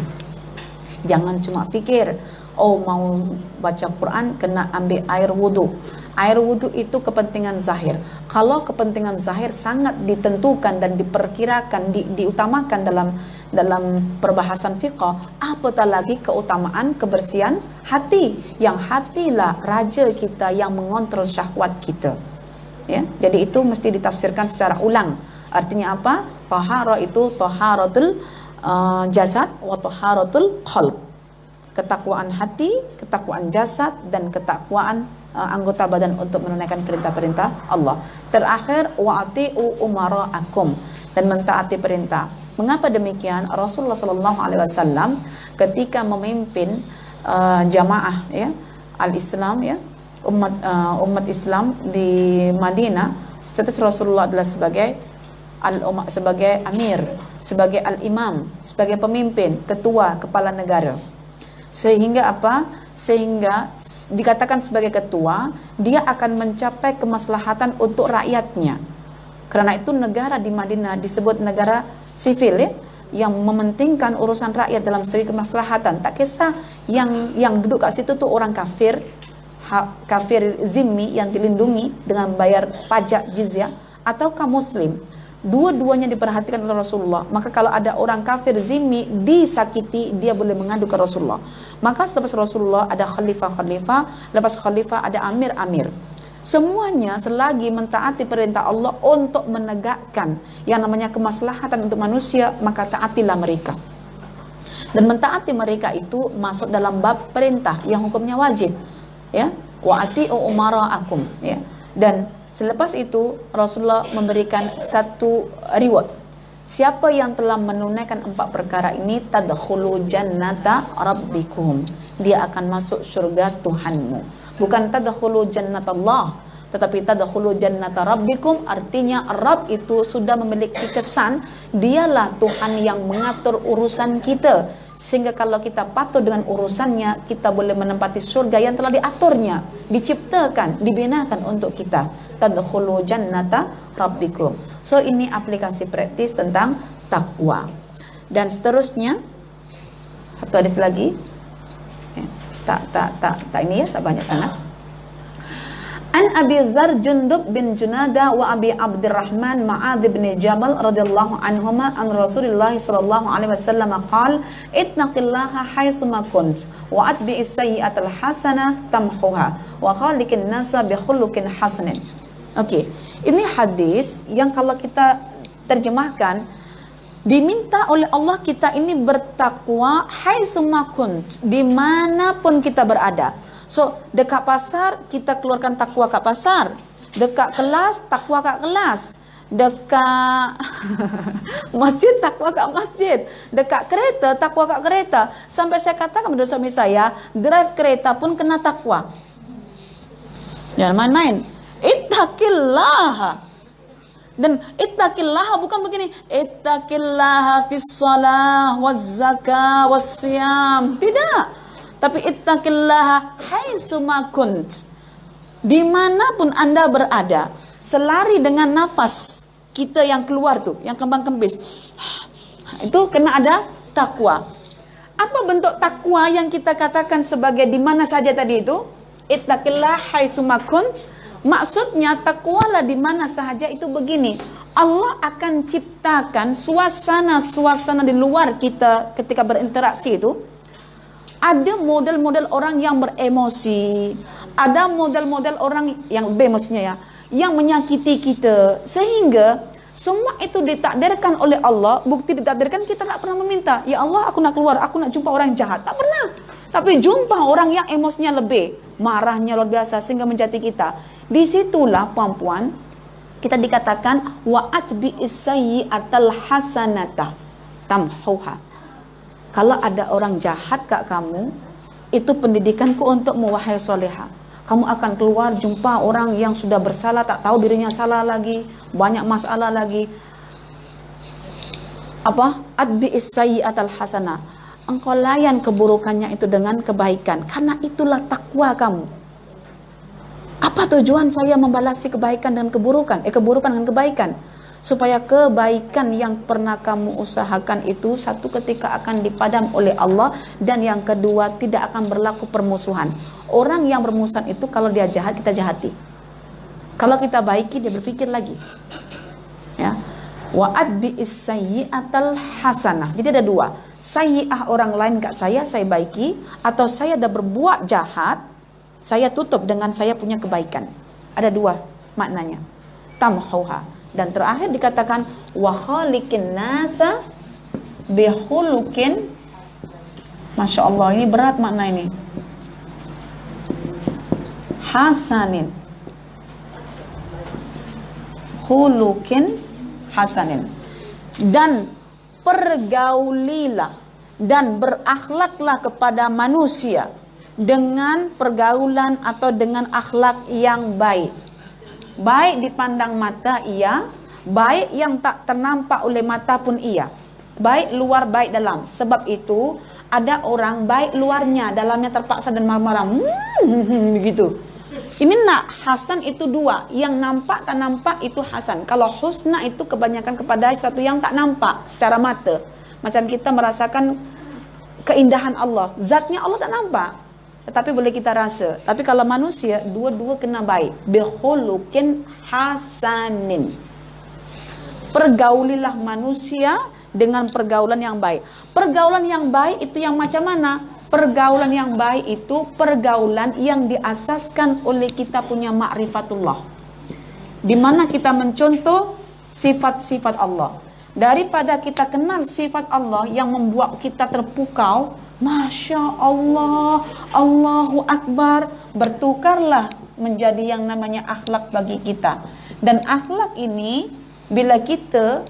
Jangan cuma fikir, oh mau baca Quran kena ambil air wudu. Air wudu itu kepentingan zahir. Kalau kepentingan zahir sangat ditentukan dan diperkirakan, diutamakan dalam perbahasan fiqh, apatah lagi keutamaan kebersihan hati. Yang hatilah raja kita yang mengontrol syahwat kita. Ya, jadi itu mesti ditafsirkan secara ulang. Artinya apa? Tahara itu taharatul jasad wa taharatul qalb. Ketakwaan hati, ketakwaan jasad, dan ketakwaan anggota badan untuk menunaikan perintah-perintah Allah. Terakhir, wa'ati'u umara'akum, dan mentaati perintah. Mengapa demikian? Rasulullah SAW ketika memimpin jamaah ya al-Islam ya umat Islam di Madinah, status Rasulullah adalah sebagai sebagai amir, sebagai al-imam, sebagai pemimpin, ketua, kepala negara. Sehingga apa? Sehingga dikatakan sebagai ketua, dia akan mencapai kemaslahatan untuk rakyatnya. Karena itu negara di Madinah disebut negara sivil ya, yang mementingkan urusan rakyat dalam segi kemaslahatan. Tak kisah yang duduk kat situ tuh orang kafir, kafir zimmi yang dilindungi dengan bayar pajak jizyah, ataukah muslim. Dua-duanya diperhatikan oleh Rasulullah. Maka kalau ada orang kafir zimmi disakiti, dia boleh mengadu ke Rasulullah. Maka selepas Rasulullah ada khalifah-khalifah, lepas khalifah ada amir-amir. Semuanya selagi mentaati perintah Allah untuk menegakkan yang namanya kemaslahatan untuk manusia, maka taatilah mereka. Dan mentaati mereka itu masuk dalam bab perintah yang hukumnya wajib. Ya, wa ati'u umara'akum ya. Dan selepas itu Rasulullah memberikan satu reward. Siapa yang telah menunaikan 4 perkara ini, tadkhulu jannata rabbikum, dia akan masuk surga Tuhanmu. Bukan tadkhulu jannatallah, tetapi tadkhulu jannata rabbikum, artinya Rabb itu sudah memiliki kesan dialah Tuhan yang mengatur urusan kita, sehingga kalau kita patuh dengan urusannya, kita boleh menempati surga yang telah diaturnya, diciptakan, dibinakan untuk kita. Tadkhulu jannata rabbikum. So ini aplikasi praktis tentang takwa. Dan seterusnya satu hadis lagi. Tak ini ya, tak banyak sangat. An Abi Dzar Jundub bin Junada wa Abi Abdurrahman Ma'adh bin Jabal radhiyallahu anhuma an Rasulillah sallallahu alaihi wasallam qala ittaqillaha haitsuma kunt wa atbi'is sayyi'atal hasanah tamhuha wa khaliqin nasa bi khuluqin hasanin. Okey, ini hadis yang kalau kita terjemahkan, diminta oleh Allah kita ini bertakwa haitsuma kunt, dimanapun kita berada. So, dekat pasar, kita keluarkan takwa kat pasar. Dekat kelas, takwa kat kelas. Dekat masjid, takwa kat masjid. Dekat kereta, takwa kat kereta. Sampai saya katakan kepada suami saya, drive kereta pun kena takwa. Jangan main-main. Ittaqillaha. Dan ittaqillaha bukan begini, ittaqillaha fis shalah waz zakah was siyam. Tidak. Tapi ittaqillaha haitsuma kunt, dimanapun Anda berada, selari dengan nafas kita yang keluar tuh, yang kembang kempis, itu kena ada takwa. Apa bentuk takwa yang kita katakan sebagai di mana saja tadi itu? Ittaqillah haitsuma kunt. Maksudnya takwalah di mana saja itu begini. Allah akan ciptakan suasana-suasana di luar kita ketika berinteraksi itu. Ada model-model orang yang beremosi, ada model-model orang yang maksudnya ya, yang menyakiti kita, sehingga semua itu ditakdirkan oleh Allah. Bukti ditakdirkan, kita tak pernah meminta, ya Allah aku nak keluar, aku nak jumpa orang yang jahat, tak pernah. Tapi jumpa orang yang emosinya lebih, marahnya luar biasa sehingga menjati kita. Disitulah puan-puan kita dikatakan wa atbi'is sayyi'atal hasanata tamhuha. Kalau ada orang jahat kat kamu, itu pendidikanku untukmu wahai soleha. Kamu akan keluar jumpa orang yang sudah bersalah, tak tahu dirinya salah lagi, banyak masalah lagi. Apa? Atbi'is sayyi'atal hasanah. Engkau layan keburukannya itu dengan kebaikan, karena itulah takwa kamu. Apa tujuan saya membalasi kebaikan dengan keburukan? Keburukan dengan kebaikan. Supaya kebaikan yang pernah kamu usahakan itu satu ketika akan dipadam oleh Allah, dan yang kedua tidak akan berlaku permusuhan. Orang yang bermusuhan itu kalau dia jahat kita jahati. Kalau kita baiki dia berpikir lagi. Ya. Wa atbi'is sayyi'atal hasanah. Jadi ada dua. Sayyi'ah orang lain kat saya baiki, atau saya dah berbuat jahat, saya tutup dengan saya punya kebaikan. Ada dua maknanya. Tamhuha. Dan terakhir dikatakan wa khaliqin nasa bihulukin. Masya Allah, ini berat makna ini. Hasanin. Hulukin hasanin. Dan pergaulilah dan berakhlaklah kepada manusia dengan pergaulan atau dengan akhlak yang baik. Baik dipandang mata iya, baik yang tak ternampak oleh mata pun iya. Baik luar, baik dalam. Sebab itu ada orang baik luarnya, dalamnya terpaksa dan marah-marah. Begitu. Ini nak hasan itu dua, yang nampak tak nampak itu hasan. Kalau husna itu kebanyakan kepada sesuatu yang tak nampak secara mata. Macam kita merasakan keindahan Allah, zatnya Allah tak nampak, tetapi boleh kita rasa. Tapi kalau manusia, dua-dua kena baik. Bihulukin hasanin. Pergaulilah manusia dengan pergaulan yang baik. Pergaulan yang baik itu yang macam mana? Pergaulan yang baik itu pergaulan yang diasaskan oleh kita punya ma'rifatullah, di mana kita mencontoh sifat-sifat Allah. Daripada kita kenal sifat Allah yang membuat kita terpukau, Masya Allah, Allahu Akbar, bertukarlah menjadi yang namanya akhlak bagi kita. Dan akhlak ini bila kita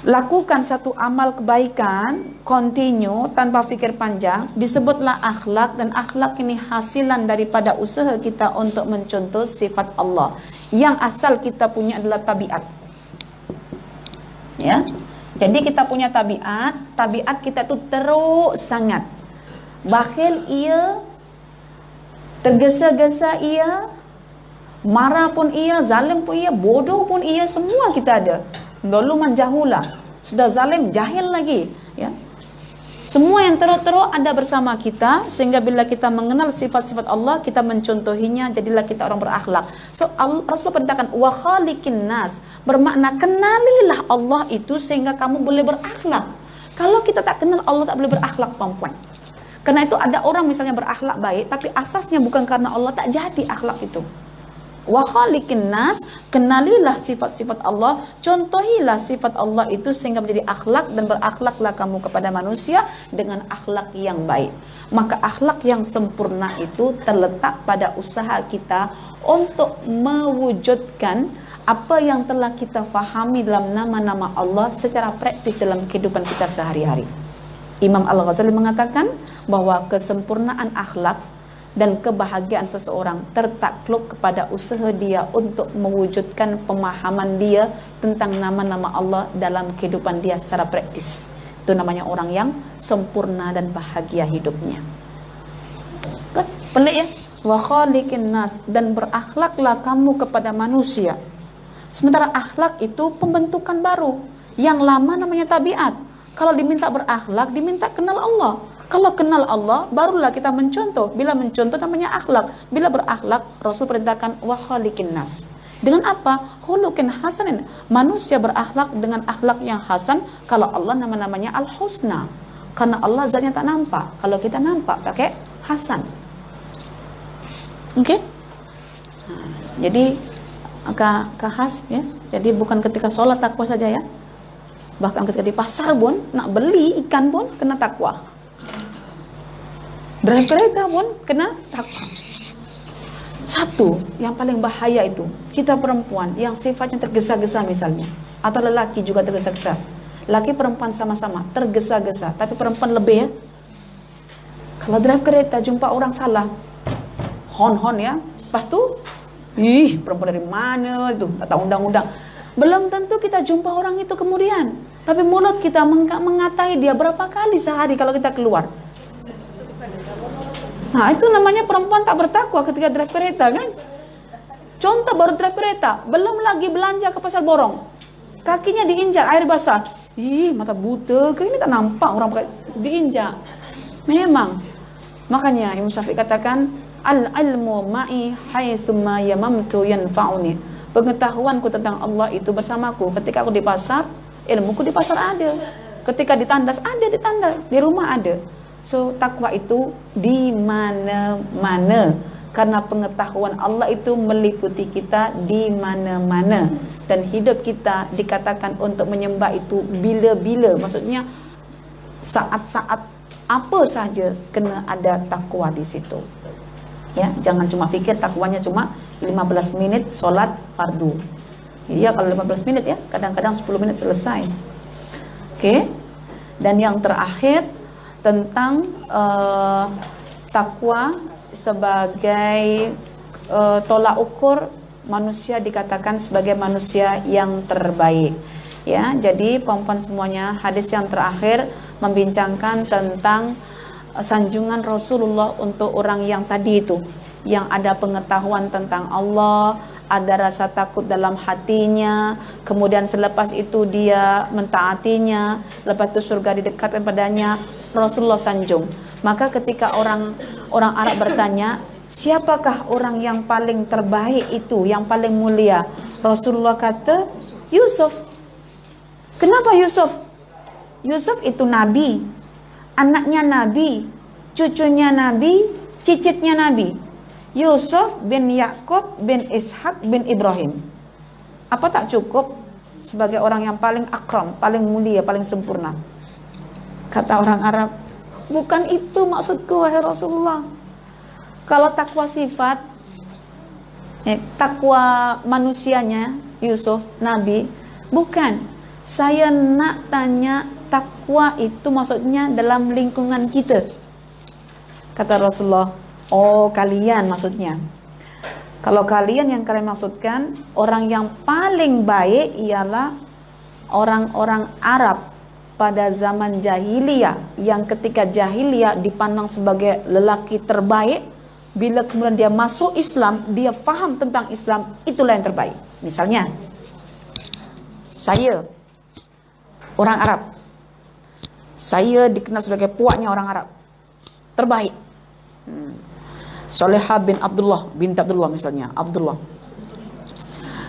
lakukan satu amal kebaikan continue tanpa fikir panjang, disebutlah akhlak. Dan akhlak ini hasilan daripada usaha kita untuk mencontoh sifat Allah, yang asal kita punya adalah tabiat. Ya, jadi kita punya tabiat kita tu teruk sangat. Bakhil ia, tergesa-gesa ia, marah pun ia, zalim pun ia, bodoh pun ia, semua kita ada. Doluman jahula, sudah zalim jahil lagi, ya. Semua yang teruk-teruk ada bersama kita, sehingga bila kita mengenal sifat-sifat Allah, kita mencontohinya, jadilah kita orang berakhlak. So Rasulullah perintahkan wa khaliqin nas, bermakna kenalilah Allah itu sehingga kamu boleh berakhlak. Kalau kita tak kenal Allah, tak boleh berakhlak, perempuan. Karena itu ada orang misalnya berakhlak baik, tapi asasnya bukan karena Allah, tak jadi akhlak itu. Wa khaliqin nas, kenalilah sifat-sifat Allah, contohilah sifat Allah itu sehingga menjadi akhlak, dan berakhlaklah kamu kepada manusia dengan akhlak yang baik. Maka akhlak yang sempurna itu terletak pada usaha kita untuk mewujudkan apa yang telah kita fahami dalam nama-nama Allah secara praktis dalam kehidupan kita sehari-hari. Imam Al-Ghazali mengatakan bahwa kesempurnaan akhlak dan kebahagiaan seseorang tertakluk kepada usaha dia untuk mewujudkan pemahaman dia tentang nama-nama Allah dalam kehidupan dia secara praktis. Itu namanya orang yang sempurna dan bahagia hidupnya. Kan? Pelik ya? Wa khaliqin nas, dan berakhlaklah kamu kepada manusia. Sementara akhlak itu pembentukan baru. Yang lama namanya tabiat. Kalau diminta berakhlak, diminta kenal Allah. Kalau kenal Allah, barulah kita mencontoh. Bila mencontoh namanya akhlak. Bila berakhlak, Rasul perintahkan wa khaliqin nas. Dengan apa? Khuluqin hasanin. Manusia berakhlak dengan akhlak yang hasan. Kalau Allah namanya al-husna. Karena Allah zatnya tak nampak. Kalau kita nampak pakai hasan. Oke? Jadi khas ya. Jadi bukan ketika sholat takwa saja ya. Bahkan ketika di pasar pun nak beli ikan pun kena takwa. Drive kereta pun kena takwa. Satu yang paling bahaya itu kita perempuan yang sifatnya tergesa-gesa misalnya, atau lelaki juga tergesa-gesa. Laki perempuan sama-sama tergesa-gesa, tapi perempuan lebih ya. Kalau drive kereta jumpa orang salah, hon ya, pas tuh, perempuan dari mana itu, tak tahu undang-undang. Belum tentu kita jumpa orang itu kemudian, tapi mulut kita mengatai dia berapa kali sehari kalau kita keluar. Nah itu namanya perempuan tak bertakwa ketika drive kereta kan. Contoh baru drive kereta, belum lagi belanja ke pasar borong, kakinya diinjak air basah. Mata buta ke ini tak nampak orang pakai diinjak. Memang. Makanya Imam Syafi'i katakan al-ilmu ma'i haitsuma yamamtu yanfa'uni. Pengetahuanku tentang Allah itu bersamaku. Ketika aku di pasar, ilmuku di pasar ada. Ketika di tandas ada, di tanda, di rumah ada. So takwa itu di mana-mana. Karena pengetahuan Allah itu meliputi kita di mana-mana. Dan hidup kita dikatakan untuk menyembah itu bila-bila. Maksudnya saat-saat apa saja kena ada takwa di situ. Ya, jangan cuma fikir takwanya cuma 15 menit solat fardu. Ya kalau 15 menit ya, kadang-kadang 10 menit selesai. Oke. Dan yang terakhir tentang takwa sebagai tolak ukur manusia dikatakan sebagai manusia yang terbaik. Ya, jadi perempuan semuanya, hadis yang terakhir membincangkan tentang sanjungan Rasulullah untuk orang yang tadi itu, yang ada pengetahuan tentang Allah, ada rasa takut dalam hatinya, kemudian selepas itu dia mentaatinya, lepas itu surga didekatkan padanya, Rasulullah sanjung. Maka ketika orang Arab bertanya, siapakah orang yang paling terbaik itu, yang paling mulia? Rasulullah kata, Yusuf. Kenapa Yusuf? Yusuf itu nabi, anaknya nabi, cucunya nabi, cicitnya nabi. Yusuf bin Yakub bin Ishak bin Ibrahim. Apa tak cukup sebagai orang yang paling akram, paling mulia, paling sempurna? Kata orang Arab, bukan itu maksudku wahai Rasulullah. Kalau takwa sifat, takwa manusianya Yusuf nabi, bukan. Saya nak tanya takwa itu maksudnya dalam lingkungan kita. Kata Rasulullah, oh kalian maksudnya. Kalau kalian yang kalian maksudkan, orang yang paling baik ialah orang-orang Arab pada zaman jahiliyah, yang ketika jahiliyah dipandang sebagai lelaki terbaik. Bila kemudian dia masuk Islam, dia faham tentang Islam, itulah yang terbaik. Misalnya, saya orang Arab, saya dikenal sebagai puaknya orang Arab terbaik. Solehah bin Abdullah, binti Abdullah misalnya, Abdullah.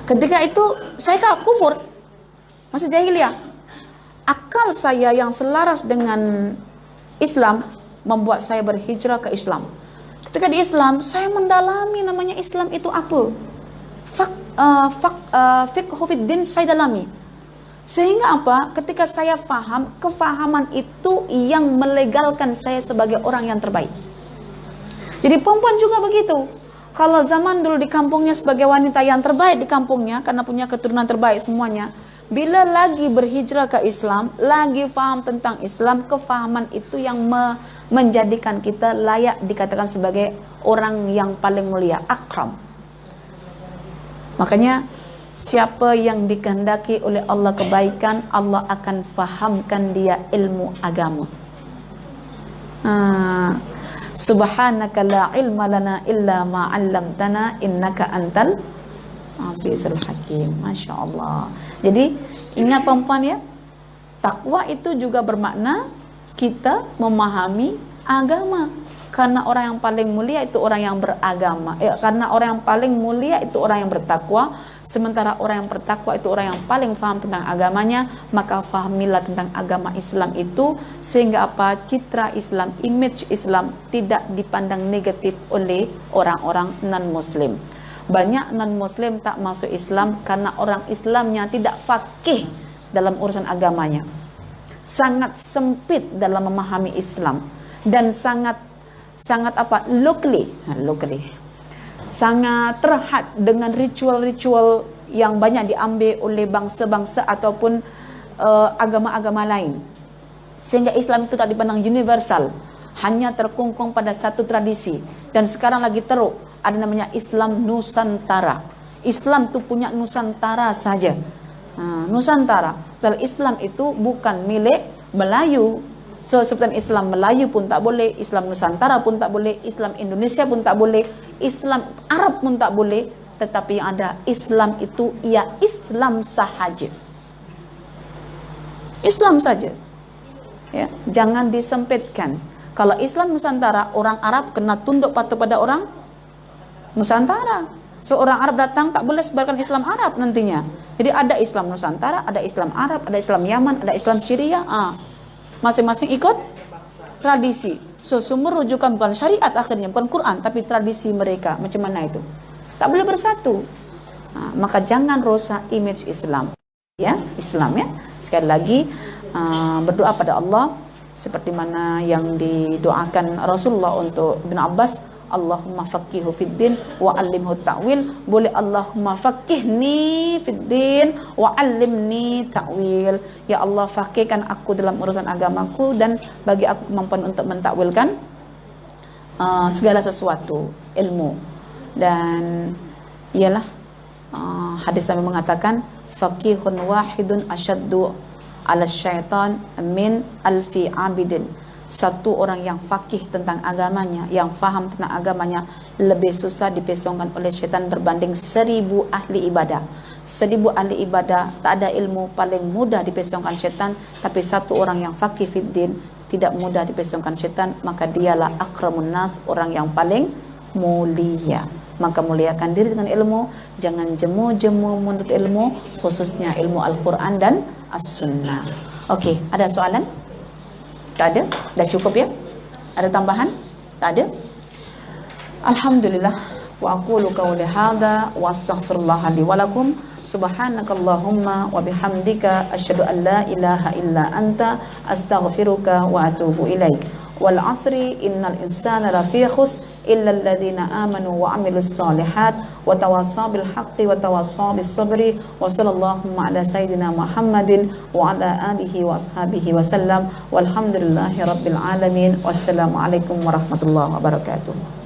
Ketika itu saya kufur, masih jahiliyah. Akal saya yang selaras dengan Islam membuat saya berhijrah ke Islam. Ketika di Islam, saya mendalami namanya Islam itu apa. Fiqhu fiddin saya dalami. Sehingga apa? Ketika saya faham, kefahaman itu yang melegalkan saya sebagai orang yang terbaik. Jadi perempuan juga begitu. Kalau zaman dulu di kampungnya sebagai wanita yang terbaik di kampungnya, karena punya keturunan terbaik semuanya, bila lagi berhijrah ke Islam, lagi faham tentang Islam, kefahaman itu yang menjadikan kita layak dikatakan sebagai orang yang paling mulia, akram. Makanya siapa yang dikehendaki oleh Allah kebaikan, Allah akan fahamkan dia ilmu agama. Subhanaka la ilma lana illa ma 'allamtana innaka antal azizul hakim. Masya Allah. Jadi ingat perempuan ya, Takwa itu juga bermakna kita memahami agama. Karena orang yang paling mulia itu orang yang beragama. Karena orang yang paling mulia itu orang yang bertakwa. Sementara orang yang bertakwa itu orang yang paling faham tentang agamanya. Maka fahamilah tentang agama Islam itu, sehingga apa? Citra Islam, image Islam tidak dipandang negatif oleh orang-orang non-muslim. Banyak non-muslim tak masuk Islam karena orang Islamnya tidak faqih dalam urusan agamanya. Sangat sempit dalam memahami Islam. Dan sangat apa? Locally, sangat terhad dengan ritual-ritual yang banyak diambil oleh bangsa-bangsa ataupun agama-agama lain, sehingga Islam itu tak dipandang universal, hanya terkungkung pada satu tradisi. Dan sekarang lagi teruk ada namanya Islam Nusantara. Islam tu punya Nusantara saja, Nusantara. Padahal Islam itu bukan milik Melayu. So, seperti Islam Melayu pun tak boleh, Islam Nusantara pun tak boleh, Islam Indonesia pun tak boleh, Islam Arab pun tak boleh. Tetapi yang ada Islam itu ia Islam sahaja. Islam saja. Ya, jangan disempitkan. Kalau Islam Nusantara, orang Arab kena tunduk patuh pada orang Nusantara. So, orang Arab datang tak boleh sebarkan Islam Arab nantinya. Jadi ada Islam Nusantara, ada Islam Arab, ada Islam Yaman, ada Islam Syria. Masing-masing ikut tradisi. So, sumber rujukan bukan syariat akhirnya, bukan Quran, tapi tradisi mereka. Macam mana itu? Tak boleh bersatu. Maka jangan rosak image Islam. Ya, Islam ya. Sekali lagi berdoa pada Allah seperti mana yang didoakan Rasulullah untuk Ibn Abbas, Allahumma faqihu fid din wa 'allimhu ta'wil. Boleh Allahumma faqihni fid din wa 'allimni ta'wil. Ya Allah, faqihkan aku dalam urusan agamaku dan bagi aku kemampuan untuk mentakwilkan segala sesuatu, ilmu. Dan ialah hadis Nabi mengatakan faqihun wahidun asyaddu 'ala syaitan min alfi 'abidin. Satu orang yang fakih tentang agamanya, yang faham tentang agamanya, lebih susah dipesongkan oleh syaitan berbanding 1000 ahli ibadah. 1000 ahli ibadah tak ada ilmu, paling mudah dipesongkan syaitan. Tapi satu orang yang fakih fiddin tidak mudah dipesongkan syaitan, maka dialah akramun nas, orang yang paling mulia. Maka muliakan diri dengan ilmu, jangan jemu-jemu menuntut ilmu, khususnya ilmu Al-Quran dan As-Sunnah. Okey, ada soalan? Tak ada? Dah cukup ya? Ada tambahan? Tak ada? Alhamdulillah. Wa aqulu qawli hadha wa astaghfirullah li wa lakum. Subhanakallahumma wa bihamdika asyhadu an la ilaha illa anta astaghfiruka wa atubu ilaik. Wal asri innal insana lafi khusr illa alladhina amanu wa amilus solihat wa tawassaw bil haqqi wa tawassaw bis sabri wa sallallahu ala sayidina Muhammadin wa ala alihi wa ashabihi wa sallam walhamdulillahi rabbil alamin. Wassalamu alaikum warahmatullahi wabarakatuh.